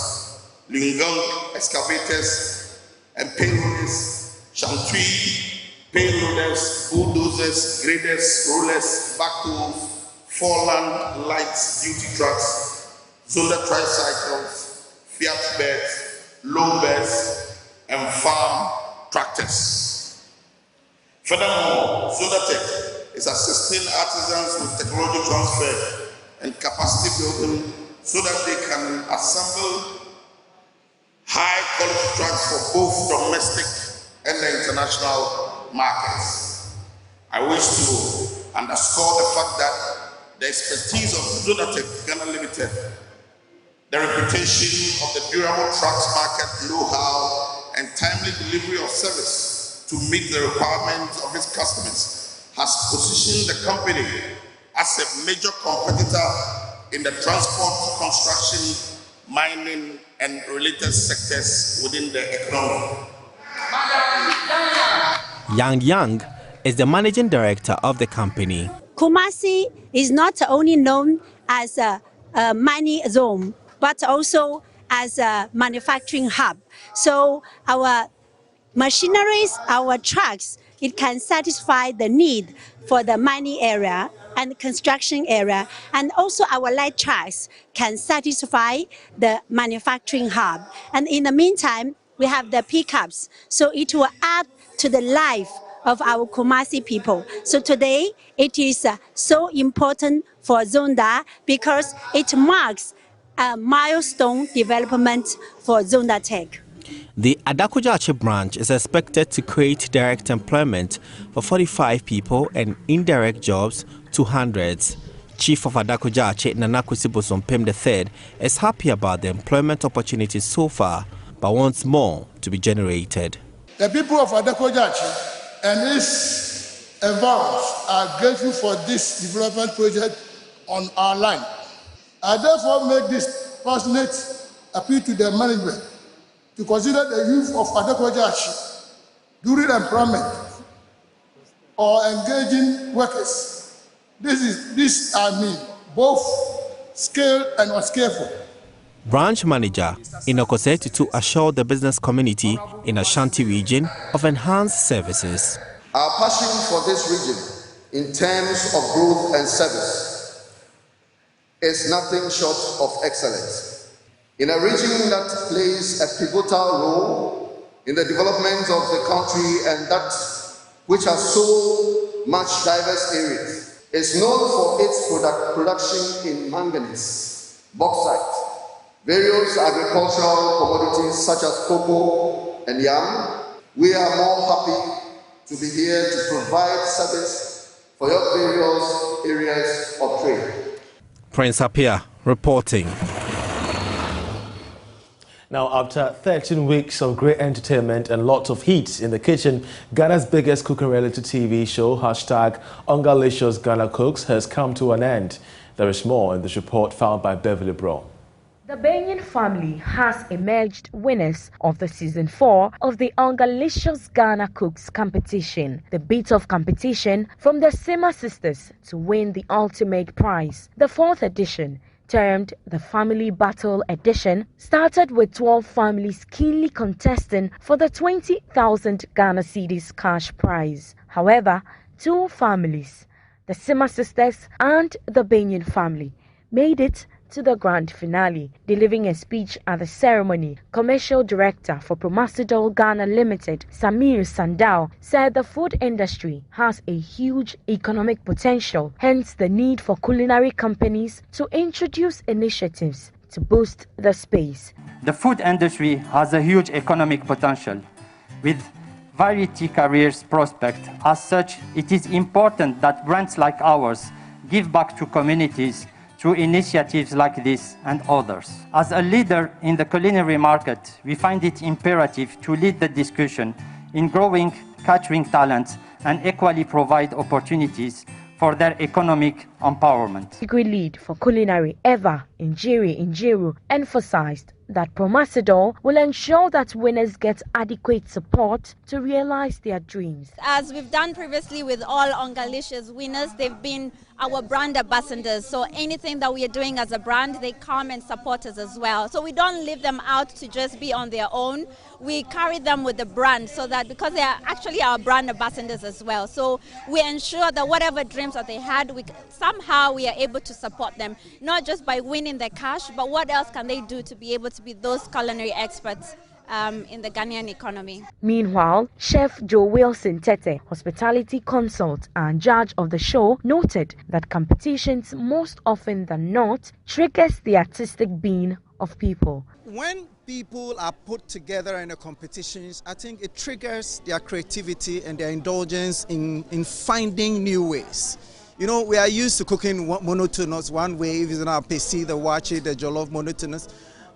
Speaker 18: Lingang excavators, and payloaders, Shantui, payloaders, bulldozers, graders, rollers, backhoes, four-land light-duty trucks, Zunda tricycles, Fiat beds, low beds, and farm tractors. Furthermore, Zunda Tech is assisting artisans with technology transfer and capacity building so that they can assemble high-quality drugs for both domestic and the international markets. I wish to underscore the fact that the expertise of Zunda Tech Ghana Limited, the reputation of the durable trucks market know-how, and timely delivery of service to meet the requirements of its customers has positioned the company as a major competitor in the transport, construction, mining, and related sectors within the economy.
Speaker 17: Yang is the managing director of the company.
Speaker 19: Kumasi is not only known as a mining zone, but also as a manufacturing hub. So our machineries, our trucks, it can satisfy the need for the mining area and construction area, and also our light trucks can satisfy the manufacturing hub. And in the meantime, we have the pickups, so it will add to the life of our Kumasi people. So today, it is so important for Zunda because it marks a milestone development for Zunda Tech.
Speaker 17: The Adakojachi branch is expected to create direct employment for 45 people and indirect jobs to hundreds. Chief of Adakojachi, Nanakwesi Bosompem III, is happy about the employment opportunities so far, but wants more to be generated.
Speaker 20: The people of Adakojachi and its environs are grateful for this development project on our line. I therefore make this passionate appeal to the management to consider the youth of Adakojachi during employment or engaging workers. This I mean, both skilled and unskillful.
Speaker 17: Branch manager Inokose Tutu assured the business community in Ashanti region of enhanced services.
Speaker 21: Our passion for this region in terms of growth and service is nothing short of excellence. In a region that plays a pivotal role in the development of the country and that which has so much diverse areas, is known for its production in manganese, bauxite, various agricultural commodities such as cocoa and yam. We are more happy to be here to provide service for your various areas of trade.
Speaker 17: Prince Apia reporting.
Speaker 16: Now, after 13 weeks of great entertainment and lots of heat in the kitchen, Ghana's biggest cooking reality TV show, #Galicious Ghana Cooks, has come to an end. There is more in this report found by Beverly Bro.
Speaker 22: The Benyon family has emerged winners of the season 4 of the Galicious Ghana Cooks competition. The bit of competition from the Sima sisters to win the ultimate prize. The 4th edition, termed the Family Battle Edition, started with 12 families keenly contesting for the 20,000 Ghana cedis cash prize. However, 2 families, the Sima sisters and the Benyon family, made it to the grand finale. Delivering a speech at the ceremony, Commercial Director for Promasidol Ghana Limited, Samir Sandao, said the food industry has a huge economic potential, hence the need for culinary companies to introduce initiatives to boost the space.
Speaker 23: The food industry has a huge economic potential with variety careers prospect. As such, it is important that brands like ours give back to communities through initiatives like this and others. As a leader in the culinary market, we find it imperative to lead the discussion in growing catering talents and equally provide opportunities for their economic empowerment.
Speaker 22: Degree lead for culinary Eva Njiru emphasized that Promasidol will ensure that winners get adequate support to realize their dreams.
Speaker 24: As we've done previously with all Galicious winners, they've been our brand ambassadors. So anything that we are doing as a brand, they come and support us as well. So we don't leave them out to just be on their own. We carry them with the brand so that because they are actually our brand ambassadors as well. So we ensure that whatever dreams that they had, somehow we are able to support them, not just by winning the cash, but what else can they do to be able to be those culinary experts in the Ghanaian economy.
Speaker 22: Meanwhile, Chef Joe Wilson Tete, hospitality consult and judge of the show, noted that competitions most often than not triggers the artistic being of people.
Speaker 2: When people are put together in the competitions, I think it triggers their creativity and their indulgence in finding new ways. You know, we are used to cooking monotonous one way, if it's not PC, the wachi, the jollof monotonous.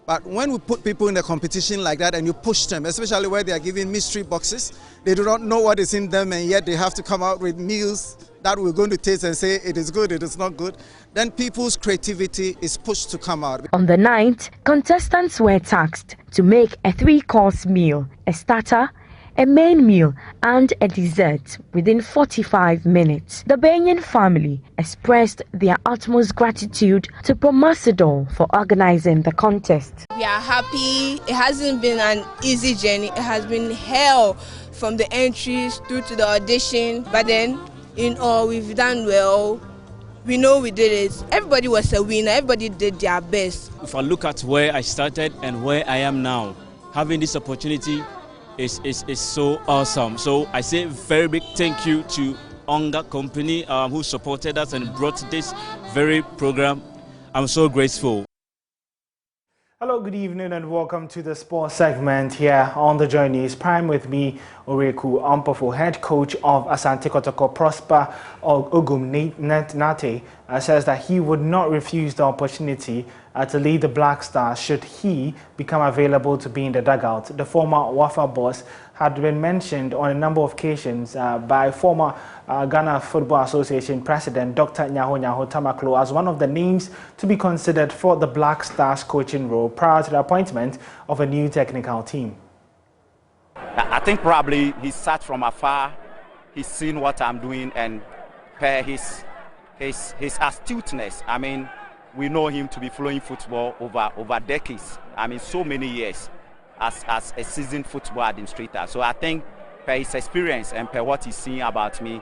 Speaker 2: But when we put people in a competition like that and you push them, especially where they are given mystery boxes, they do not know what is in them and yet they have to come out with meals that we're going to taste and say it is good, it is not good, then people's creativity is pushed to come out.
Speaker 22: On the night, contestants were tasked to make a 3-course meal, a starter, a main meal and a dessert within 45 minutes. The Benyon family expressed their utmost gratitude to Promasidol for organizing the contest.
Speaker 3: We are happy. It hasn't been an easy journey. It has been hell from the entries through to the audition. But then, in all, we've done well. We know we did it. Everybody was a winner. Everybody did their best.
Speaker 5: If I look at where I started and where I am now, having this opportunity is so awesome. So I say very big thank you to Onga Company who supported us and brought this very program. I'm so grateful.
Speaker 7: Hello, good evening and welcome to the sports segment here on The Journey. It's Prime with me, Oreku Ampofo, head coach of Asante Kotoko. Prosper Ogum Nate says that he would not refuse the opportunity to lead the Black Stars should he become available to be in the dugout. The former Wafa boss had been mentioned on a number of occasions by former Ghana Football Association President Dr. Nyaho Tamaklo as one of the names to be considered for the Black Stars coaching role prior to the appointment of a new technical team.
Speaker 25: I think probably he sat from afar, he's seen what I'm doing, and per his astuteness, I mean, we know him to be following football over decades. I mean, so many years as a seasoned football administrator. So I think per his experience and per what he's seen about me,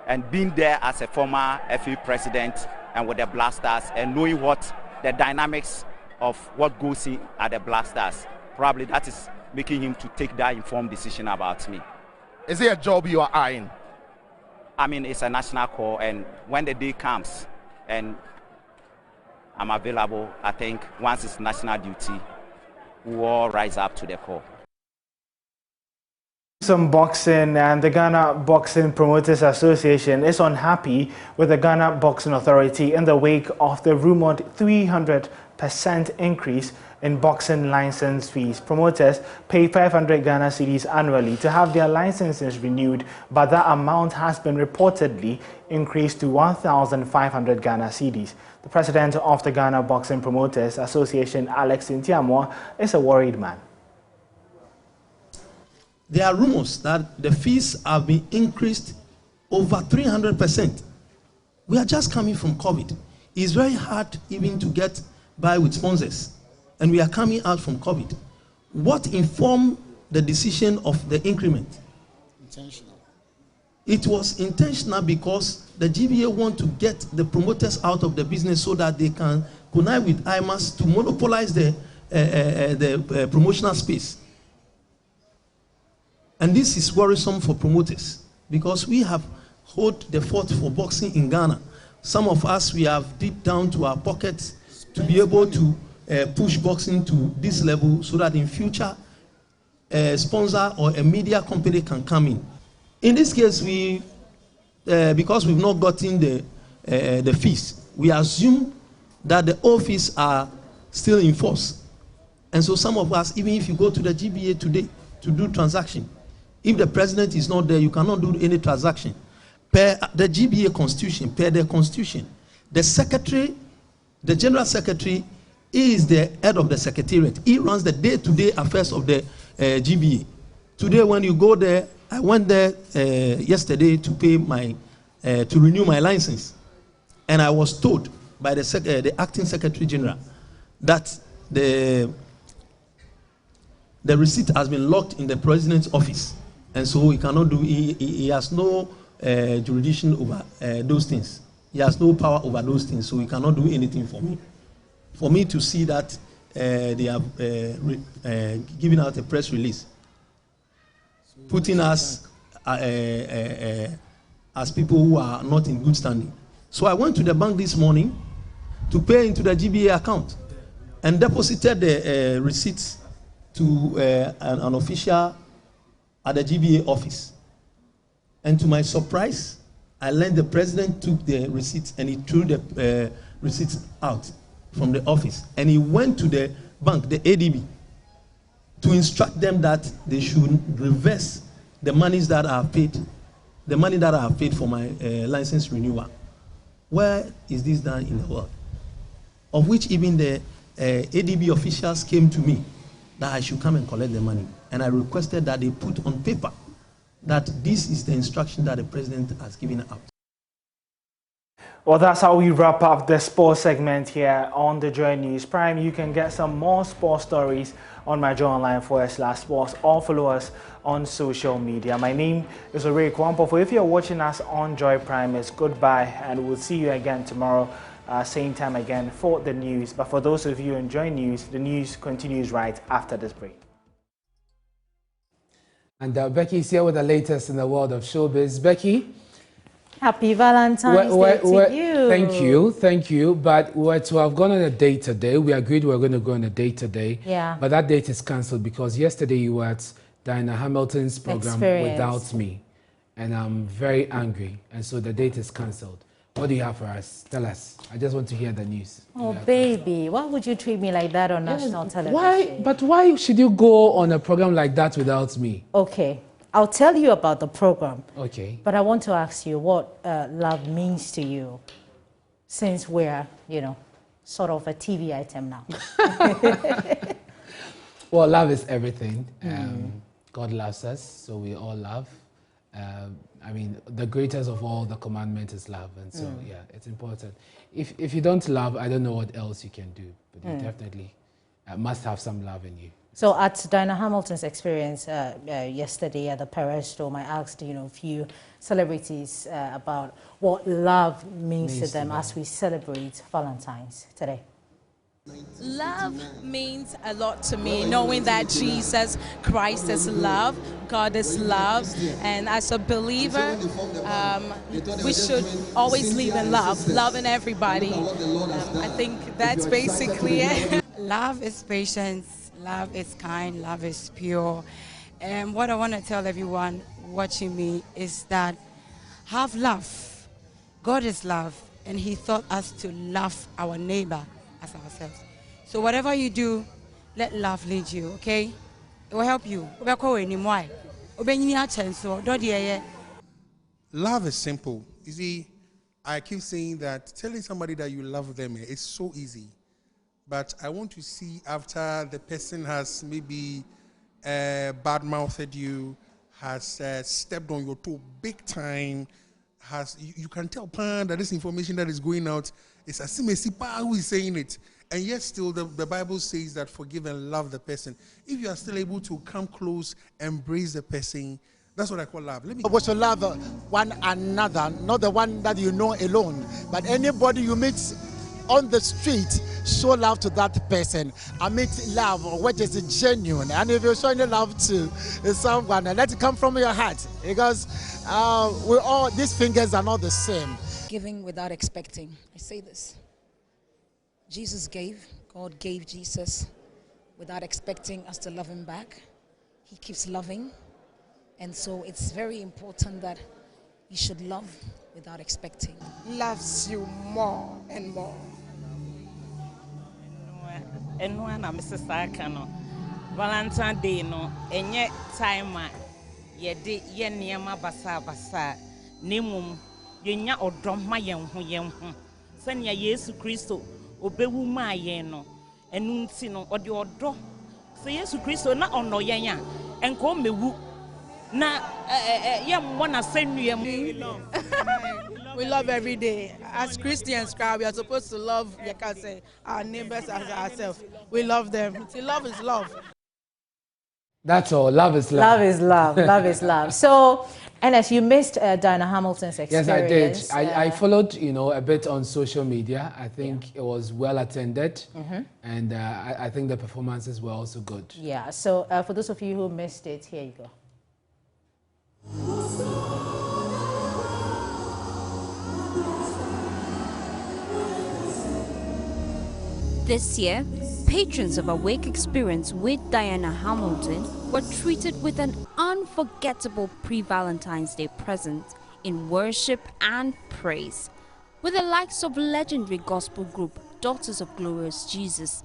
Speaker 25: and being there as a former FA president and with the Black Stars, and knowing what the dynamics of what goes in at the Black Stars, probably that is making him to take that informed decision about me.
Speaker 26: Is it a job you are eyeing?
Speaker 25: I mean, it's a national call, and when the day comes and I'm available, I think once it's national duty, we all rise up to the call.
Speaker 7: Some boxing, and the Ghana Boxing Promoters Association is unhappy with the Ghana Boxing Authority in the wake of the rumored 300% increase in boxing license fees. Promoters pay 500 Ghana cedis annually to have their licenses renewed, but that amount has been reportedly increased to 1,500 Ghana cedis. The president of the Ghana Boxing Promoters Association, Alex Ntiamwa, is a worried man.
Speaker 27: There are rumors that the fees have been increased over 300%. We are just coming from COVID. It's very hard even to get by with sponsors, and we are coming out from COVID. What informed the decision of the increment? Intentional. It was intentional because the GBA want to get the promoters out of the business so that they can connive with IMAS to monopolize the promotional space. And this is worrisome for promoters because we have held the fort for boxing in Ghana. Some of us, we have deep down to our pockets to be able to push boxing to this level so that in future a sponsor or a media company can come in. In this case, we because we've not gotten the fees, we assume that the old fees are still in force. And so some of us, even if you go to the GBA today to do transaction, if the president is not there, you cannot do any transaction. Per the GBA constitution, per the constitution, the secretary, the general secretary is the head of the secretariat. He runs the day-to-day affairs of the GBA. Today, when you go there, I went there yesterday to pay to renew my license, and I was told by the acting secretary general that the receipt has been locked in the president's office, and so he cannot do. He has no jurisdiction over those things. He has no power over those things, so he cannot do anything for me. For me to see that they have given out a press release, putting us as people who are not in good standing. So I went to the bank this morning to pay into the GBA account and deposited the receipts to an official at the GBA office. And to my surprise, I learned the president took the receipts and he threw the receipts out from the office. And he went to the bank, the ADB, to instruct them that they should reverse the monies that I have paid, the money that I have paid for my license renewal. Where is this done in the world? Of which even the ADB officials came to me that I should come and collect the money. And I requested that they put on paper that this is the instruction that the president has given out.
Speaker 7: Well, that's how we wrap up the sports segment here on the Joy News Prime. You can get some more sports stories on myjoyonline.com/sports or follow us on social media. My name is Ore Kwampofo. If you're watching us on Joy Prime, it's goodbye, and we'll see you again tomorrow, same time again for the news. But for those of you enjoying news, the news continues right after this break.
Speaker 1: And Becky is here with the latest in the world of showbiz. Becky?
Speaker 8: Happy Valentine's Day to you.
Speaker 1: Thank you. But we were to have gone on a date today. We agreed we were going to go on a date today.
Speaker 8: Yeah.
Speaker 1: But that date is cancelled because yesterday you were at Diana Hamilton's program without me. And I'm very angry. And so the date is cancelled. What do you have for us? Tell us. I just want to hear the news.
Speaker 8: Oh, baby. Why would you treat me like that on national television?
Speaker 1: Why? But why should you go on a program like that without me?
Speaker 8: Okay. I'll tell you about the program.
Speaker 1: Okay.
Speaker 8: But I want to ask you what love means to you, since we're, sort of a TV item now.
Speaker 1: Well, love is everything. God loves us, so we all love. I mean, the greatest of all the commandments is love, and so yeah, it's important. If you don't love, I don't know what else you can do, but you definitely must have some love in you.
Speaker 8: So at Diana Hamilton's experience yesterday at the Perez Dome, I asked a few celebrities about what love means to them as we celebrate Valentine's today.
Speaker 9: Love means a lot to me, knowing that Jesus Christ is love, God is love, and as a believer, we should always live in love, loving everybody. I think that's basically it.
Speaker 10: Love is patience. Love is kind, love is pure. And what I want to tell everyone watching me is that have love. God is love, and He taught us to love our neighbor as ourselves. So whatever you do, let love lead you, okay? It will help you.
Speaker 11: Love is simple. You see, I keep saying that telling somebody that you love them is so easy. But I want to see after the person has maybe bad-mouthed you, has stepped on your toe big time, you can tell that this information that is going out is a simesipa who is saying it. And yet still the Bible says that forgive and love the person. If you are still able to come close, embrace the person, that's what I call love.
Speaker 12: We should love one another, not the one that you know alone, but anybody you meet on the street, show love to that person. I mean love, which is genuine. And if you're showing love to someone, let it come from your heart, because these fingers are not the same.
Speaker 13: Giving without expecting. I say this. Jesus gave, God gave Jesus without expecting us to love Him back. He keeps loving. And so it's very important that you should love without expecting.
Speaker 14: Loves you more and more.
Speaker 28: And when I'm Mrs. Sakano, Valentine's Day, no, and yet time, ye did ye near my basa, Nimum, ye or drum my young who send ya Yesu Christo, obewu my yeno, and nunsino or your draw. So Yesu Christo not on no yanya, and call me woo. Na yam wanna send you
Speaker 14: we love every day. As Christians, we are supposed to love our neighbors as ourselves. We love them. See, love is love.
Speaker 1: That's all. Love is love.
Speaker 8: Love is love. Love is love. So And as you missed Diana Hamilton's experience.
Speaker 1: Yes, I did. I followed, you know, a bit on social media. I think it was well attended, and I think the performances were also good.
Speaker 8: Yeah, so for those of you who missed it, here you go.
Speaker 4: This year, patrons of Awake Experience with Diana Hamilton were treated with an unforgettable pre-Valentine's Day present in worship and praise, with the likes of legendary gospel group Daughters of Glorious Jesus.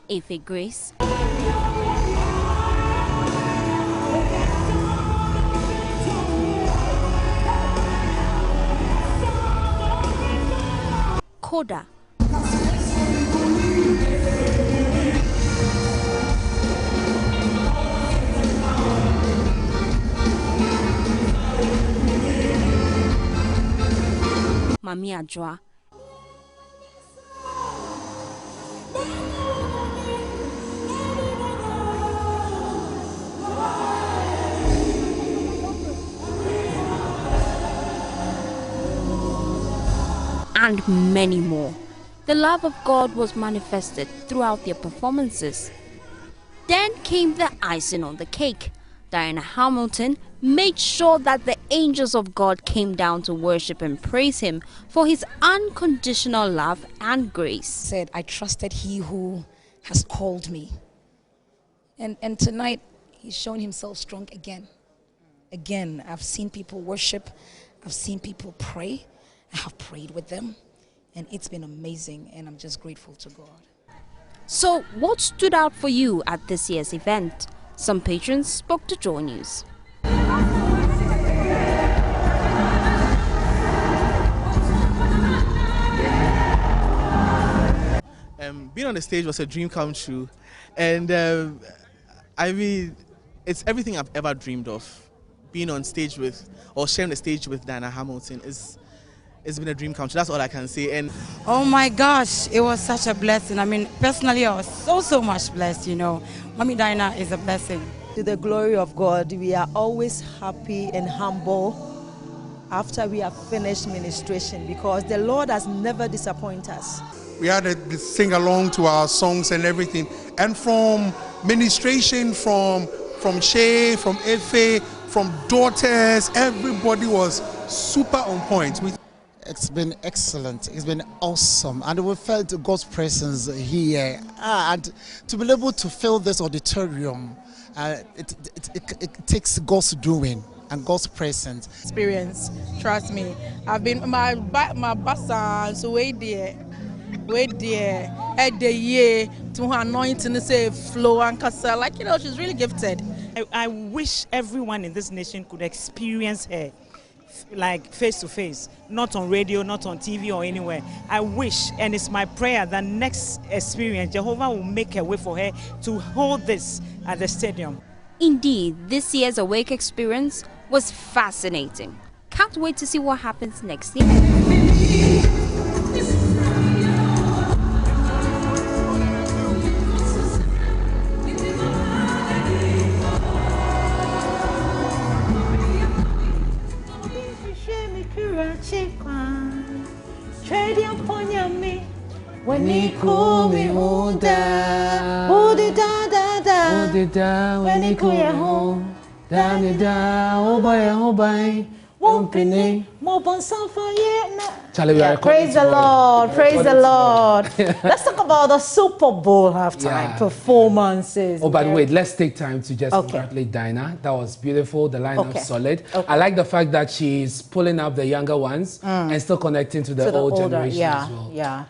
Speaker 4: Efe Grace, Koda, Mami Adjoa, and many more. The love of God was manifested throughout their performances. Then came the icing on the cake. Diana Hamilton made sure that the angels of God came down to worship and praise him for his unconditional love and grace.
Speaker 13: Said, I trusted he who has called me. And tonight, he's shown himself strong again. Again, I've seen people worship. I've seen people pray. I have prayed with them. And it's been amazing, and I'm just grateful to God.
Speaker 4: So, what stood out for you at this year's event? Some patrons spoke to Joy News.
Speaker 6: Being on the stage was a dream come true, and I mean, it's everything I've ever dreamed of. Being on stage with, or sharing the stage with Diana Hamilton it's been a dream come true. That's all I can say. And
Speaker 10: oh my gosh, it was such a blessing. I mean, personally, I was so much blessed, you know. Mommy Diana is a blessing.
Speaker 15: To the glory of God, we are always happy and humble after we have finished ministration, because the Lord has never disappointed us.
Speaker 11: We had to sing along to our songs and everything. And from ministration, from Shay, from Efe, from Daughters, everybody was super on point.
Speaker 12: It's been excellent. It's been awesome. And we felt God's presence here. And to be able to fill this auditorium, it takes God's doing and God's presence.
Speaker 14: Experience, trust me. I've been my basa, so wait there at the year to her anointing say flow and kasa. Like, you know, she's really gifted.
Speaker 28: I wish everyone in this nation could experience her, like face to face, not on radio, not on TV or anywhere. I wish, and it's my prayer that next experience, Jehovah will make a way for her to hold this at the stadium.
Speaker 4: Indeed, this year's Awake Experience was fascinating. Can't wait to see what happens next year.
Speaker 8: When he call me Oda, Odi da da da, Odi da. When he call me home, da da, Obai, Wompini, Mobon Sanfa
Speaker 1: Charlie,
Speaker 8: yeah, praise the Lord, praise the Lord. Let's talk about the Super Bowl halftime performances.
Speaker 1: Oh, by the way, let's take time to just congratulate Dinah. That was beautiful. The lineup solid. I like the fact that she's pulling up the younger ones and still connecting to the old generation as well.
Speaker 8: Yeah.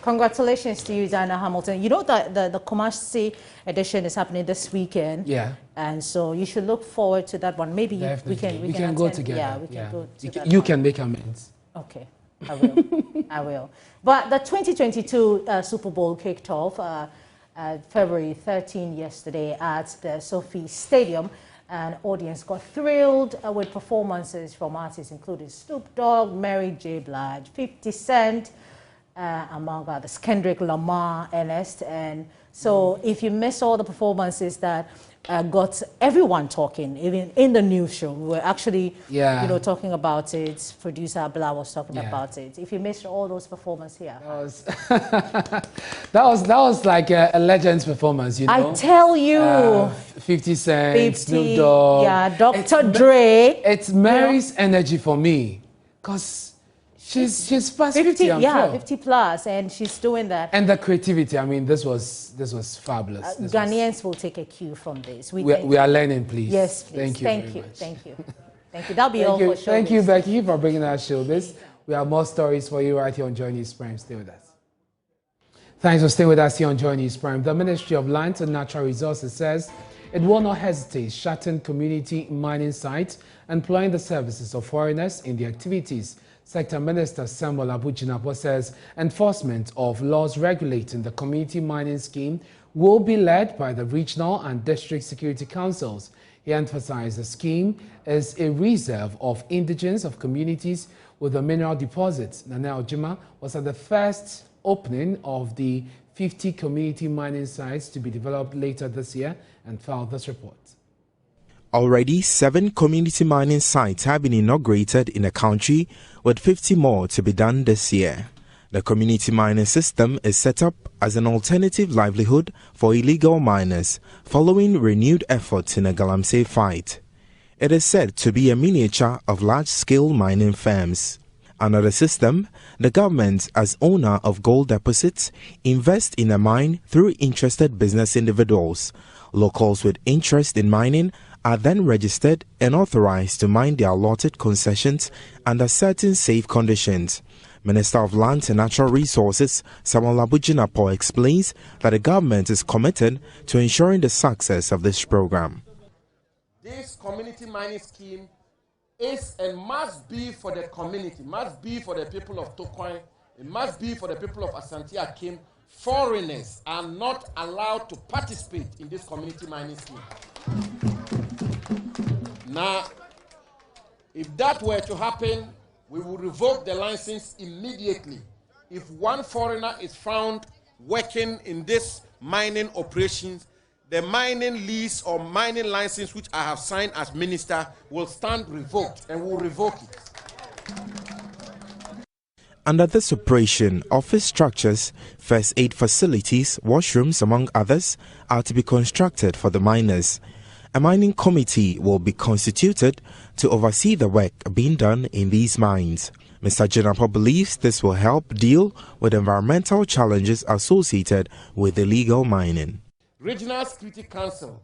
Speaker 8: Congratulations to you, Diana Hamilton. You know that the Kumasi edition is happening this weekend.
Speaker 1: Yeah.
Speaker 8: And so you should look forward to that one. Maybe we can
Speaker 1: go together.
Speaker 8: Yeah, we can go together.
Speaker 1: You can make amends.
Speaker 8: Okay, I will. I will. But the 2022 Super Bowl kicked off February 13 yesterday at the Sophie Stadium. and audience got thrilled with performances from artists including Snoop Dogg, Mary J. Blige, 50 Cent, among others, Kendrick Lamar, Ernest. And so if you miss all the performances that got everyone talking, even in the news show, we were actually talking about it. Producer Bla was talking about it. If you missed all those performances here,
Speaker 1: that was like a legend's performance, you know.
Speaker 8: I tell you,
Speaker 1: 50 Cent, Snoop Dogg,
Speaker 8: Dr. Dre.
Speaker 1: It's Mary's energy for me, because she's past 50, I'm sure.
Speaker 8: 50 plus, and she's doing that.
Speaker 1: And the creativity, I mean, this was fabulous.
Speaker 8: Ghanaians will take a cue from this.
Speaker 1: We are learning, please.
Speaker 8: Yes, please.
Speaker 1: Thank you.
Speaker 8: Thank you. That'll be all for showbiz.
Speaker 1: Thank you, Becky, for bringing our showbiz. We have more stories for you right here on Joy News Prime. Stay with us. Thanks for staying with us here on Joy News Prime. The Ministry of Lands and Natural Resources says it will not hesitate shutting community mining sites, employing the services of foreigners in the activities. Sector Minister Samuel Abujinapo says enforcement of laws regulating the community mining scheme will be led by the regional and district security councils. He emphasized the scheme is a reserve of indigents of communities with the mineral deposits. Nana Ojima was at the first opening of the 50 community mining sites to be developed later this year and filed this report.
Speaker 16: Already, 7 community mining sites have been inaugurated in the country, with 50 more to be done this year. The community mining system is set up as an alternative livelihood for illegal miners, following renewed efforts in the Galamsey fight. It is said to be a miniature of large-scale mining firms. Under the system, the government, as owner of gold deposits, invests in a mine through interested business individuals. Locals with interest in mining are then registered and authorized to mine their allotted concessions under certain safe conditions. Minister of Lands and Natural Resources Samuel Abujinapo explains that the government is committed to ensuring the success of this program.
Speaker 17: This community mining scheme is and must be for the community, must be for the people of Tokwai, it must be for the people of Asante Akim. Foreigners are not allowed to participate in this community mining scheme. Now, if that were to happen, we will revoke the license immediately. If one foreigner is found working in this mining operations, the mining lease or mining license which I have signed as minister will stand revoked, and will revoke it.
Speaker 16: Under this operation, office structures, first aid facilities, washrooms, among others, are to be constructed for the miners. A mining committee will be constituted to oversee the work being done in these mines. Mr. Jinapo believes this will help deal with environmental challenges associated with illegal mining.
Speaker 17: Regional Security Council,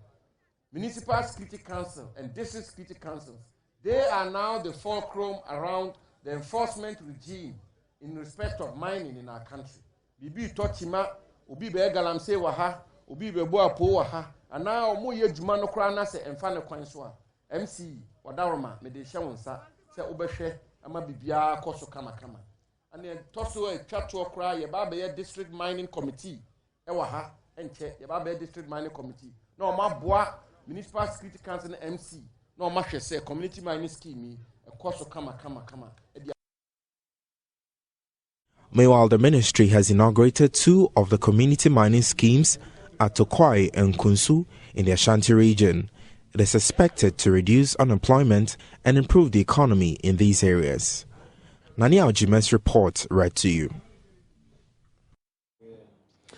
Speaker 17: Municipal Security Council, and District Security Councils, they are now the fulcrum around the enforcement regime in respect of mining in our country. Bibi Tochima, Ubi Be Galamsey Waha, Ubi Be Boapo Waha, and now Muye Jumano Kranase and Fana Kwanswa, MC, Wadaroma, Medeshawansa, Se Ubeshe, Ama Bibia, Koso Kama. And then Tosso a Chatua Kra, Yababe District Mining Committee, Ewaha, and Che, Yababe District Mining Committee. No, my boy, Municipal Security Council MC, no, Masha say, Community Mining Scheme, a Koso Kama.
Speaker 16: Meanwhile, the ministry has inaugurated 2 of the community mining schemes at Tokwai and Kunsu in the Ashanti region. It is expected to reduce unemployment and improve the economy in these areas. Nani Aljimen's report read to you.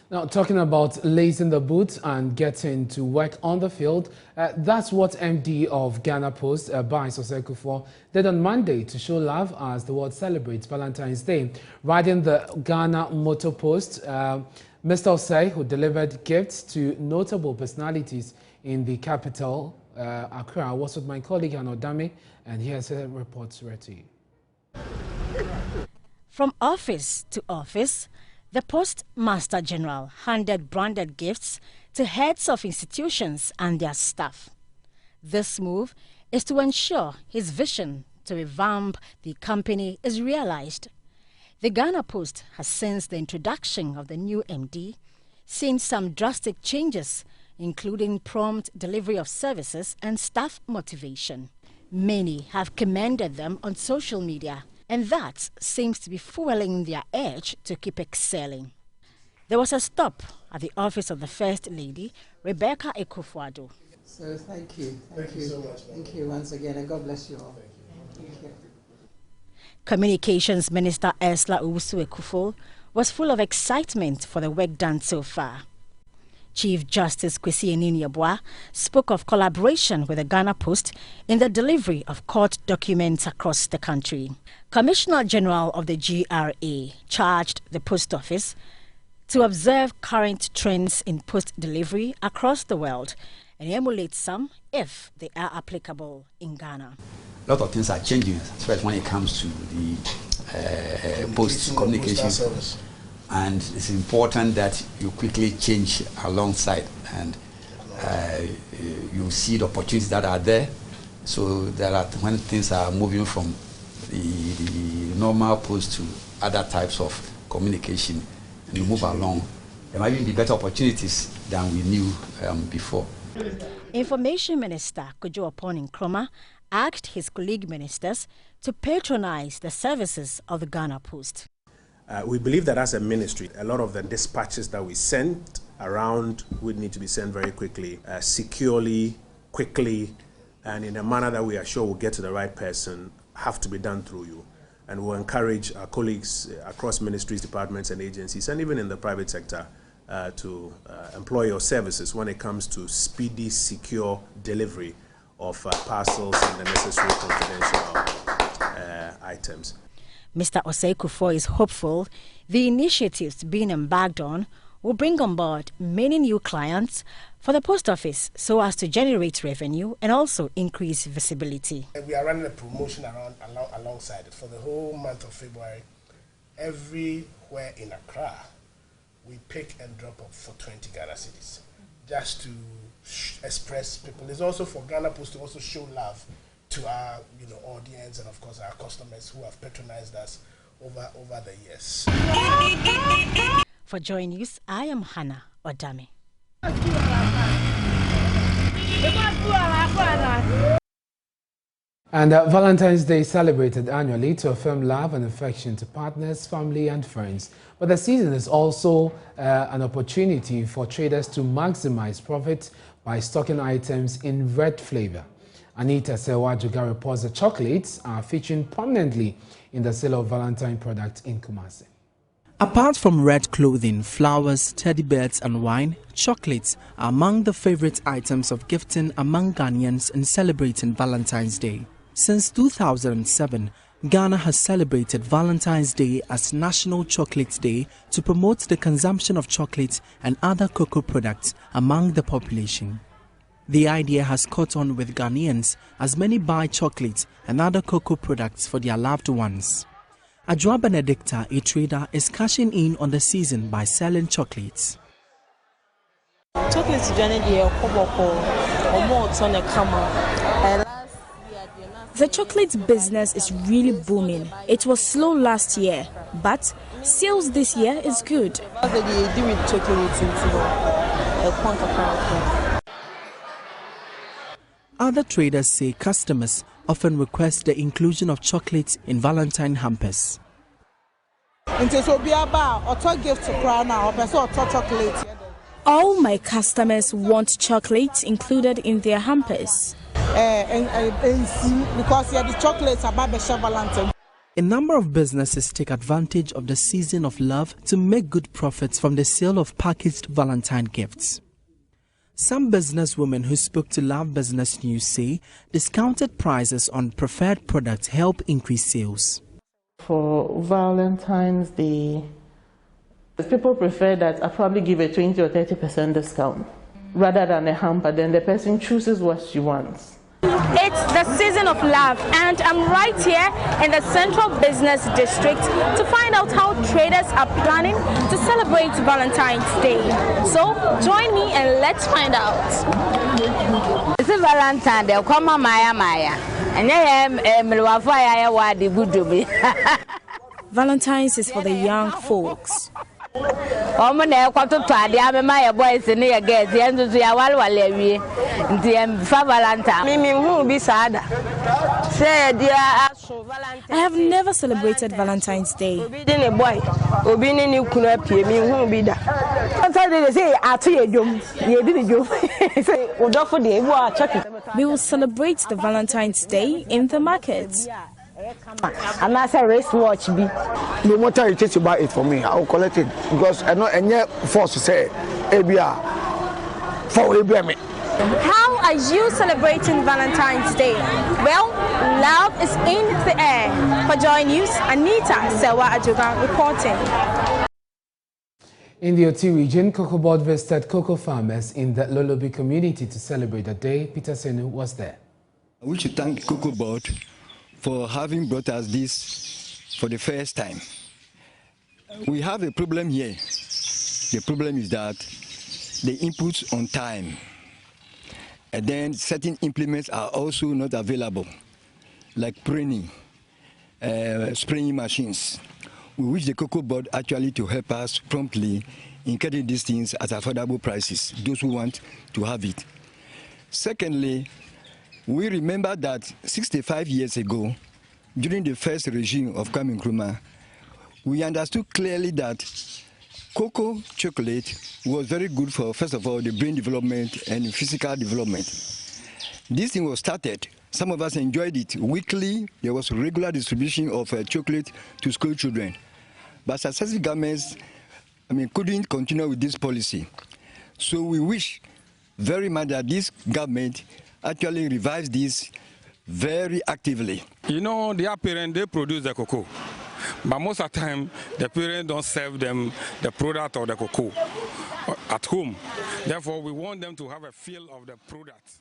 Speaker 1: Now, talking about lacing the boots and getting to work on the field, that's what MD of Ghana Post, Bai Sosekufor, did on Monday to show love as the world celebrates Valentine's Day. Riding the Ghana Motor Post, Mr. Osei, who delivered gifts to notable personalities in the capital, Accra, was with my colleague Anodame, and here's a report read to you.
Speaker 18: From office to office, the Postmaster General handed branded gifts to heads of institutions and their staff. This move is to ensure his vision to revamp the company is realized. The Ghana Post has, since the introduction of the new MD, seen some drastic changes including prompt delivery of services and staff motivation. Many have commended them on social media, and that seems to be fueling their urge to keep excelling. There was a stop at the office of the First Lady, Rebecca Ekufuado.
Speaker 2: So thank you. Thank you so much. Thank you once again, and God bless you all. Thank you.
Speaker 18: Communications Minister Ursula Owusu Ekufo was full of excitement for the work done so far. Chief Justice Kwesi Enini-Yeboah spoke of collaboration with the Ghana Post in the delivery of court documents across the country. Commissioner General of the GRA charged the Post Office to observe current trends in post delivery across the world and emulate some if they are applicable in Ghana.
Speaker 3: A lot of things are changing, especially when it comes to the post communication. And it's important that you quickly change alongside, and you see the opportunities that are there. So there are, when things are moving from the normal post to other types of communication, and you move along, there might even be better opportunities than we knew before.
Speaker 18: Information Minister Kojo Opon Nkrumah asked his colleague ministers to patronize the services of the Ghana Post.
Speaker 19: We believe that as a ministry, a lot of the dispatches that we send around would need to be sent very quickly, securely, quickly, and in a manner that we are sure will get to the right person, have to be done through you. And we'll encourage our colleagues across ministries, departments, and agencies, and even in the private sector, to employ your services when it comes to speedy, secure delivery of parcels and the necessary confidential items.
Speaker 18: Mr. Osei Kufuor is hopeful the initiatives being embarked on will bring on board many new clients for the post office so as to generate revenue and also increase visibility.
Speaker 20: We are running a promotion alongside it for the whole month of February. Everywhere in Accra, we pick and drop up for 20 Ghana cedis just to express people. It's also for Ghana Post to also show love to our audience and of course our customers who have patronized us over the years.
Speaker 18: For Joy News, I am Hannah Odame.
Speaker 1: And Valentine's Day is celebrated annually to affirm love and affection to partners, family and friends. But the season is also an opportunity for traders to maximize profit by stocking items in red flavor. Anita Sewajuga reports that chocolates are featuring prominently in the sale of Valentine products in Kumasi.
Speaker 21: Apart from red clothing, flowers, teddy bears and wine, chocolates are among the favorite items of gifting among Ghanaians in celebrating Valentine's Day. Since 2007, Ghana has celebrated Valentine's Day as National Chocolate Day to promote the consumption of chocolate and other cocoa products among the population. The idea has caught on with Ghanaians as many buy chocolate and other cocoa products for their loved ones. Adjoa Benedicta, a trader, is cashing in on the season by selling chocolates.
Speaker 22: The chocolate business is really booming. It was slow last year, but sales this year is good.
Speaker 21: Other traders say customers often request the inclusion of chocolates in Valentine hampers.
Speaker 22: All my customers want chocolates included in their hampers.
Speaker 21: Because the chocolates are Valentine. A number of businesses take advantage of the season of love to make good profits from the sale of packaged Valentine gifts. Some businesswomen who spoke to Love Business News say discounted prices on preferred products help increase sales.
Speaker 23: For Valentine's Day, people prefer that I probably give a 20 or 30% discount rather than a hamper. Then the person chooses what she wants.
Speaker 22: It's the season of love, and I'm right here in the Central Business District to find out how traders are planning to celebrate Valentine's Day. So join me and let's find out.
Speaker 24: It's Valentine's Day. Come on, Maya.
Speaker 22: Valentine's is for the young folks.
Speaker 24: na ekwato to ade amema ye boys ne ye girls ye nzuzu ya walwale awie nti em fa Valentine mimi hu bi sada say dia aso Valentine.
Speaker 22: I have never celebrated Valentine's Day.
Speaker 24: Obi di ne boy obi ni kunu apie mi hu bi da Valentine say ato ye dwom ye di ne dwom say odofo de ebu a chocolate.
Speaker 22: We will celebrate the Valentine's Day in the markets.
Speaker 24: And that's a wristwatch.
Speaker 5: No matter you take to buy it for me, I will collect it because I know any force to say ABR for ABM.
Speaker 22: How are you celebrating Valentine's Day? Well, love is in the air. For Joy News, Anita Sewa Ajuga reporting.
Speaker 1: In the Oti region, Cocoa Board visited cocoa farmers in the Lolobi community to celebrate the day. Peter Senu was there.
Speaker 6: We should thank Cocoa Board for having brought us this for the first time. We have a problem here. The problem is that the inputs on time, and then certain implements are also not available, like pruning, spraying machines. We wish the Cocoa Board actually to help us promptly in getting these things at affordable prices, those who want to have it. Secondly, we remember that 65 years ago, during the first regime of Kwame Nkrumah, we understood clearly that cocoa chocolate was very good for, first of all, the brain development and physical development. This thing was started. Some of us enjoyed it. Weekly, there was regular distribution of chocolate to school children. But successive governments, couldn't continue with this policy. So we wish very much that this government actually revives this very actively.
Speaker 7: You know, their parents, they produce the cocoa. But most of the time, the parents don't serve them the product of the cocoa at home. Therefore, we want them to have a feel of the product.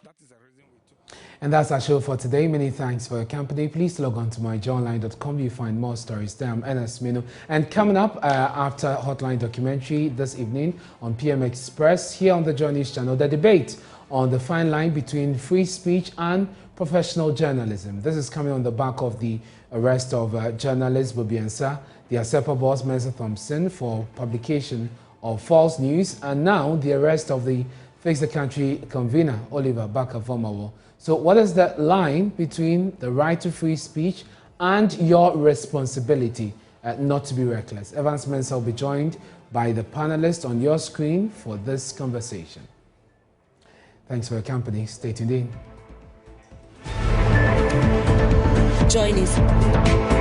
Speaker 7: That is the reason we took.
Speaker 1: And that's our show for today. Many thanks for your company. Please log on to myjoyonline.com. You find more stories there. I'm Enes Mino. And coming up after Hotline documentary this evening on PM Express, here on the Joy News channel, the debate on the fine line between free speech and professional journalism. This is coming on the back of the arrest of journalist Bobiansa, the ASEPA boss Mensa Thompson for publication of false news, and now the arrest of the Fix the Country convener Oliver Baka-Vomawo. So what is the line between the right to free speech and your responsibility not to be reckless? Evans Mensa will be joined by the panelists on your screen for this conversation. Thanks for your company. Stay tuned in.
Speaker 22: Join us.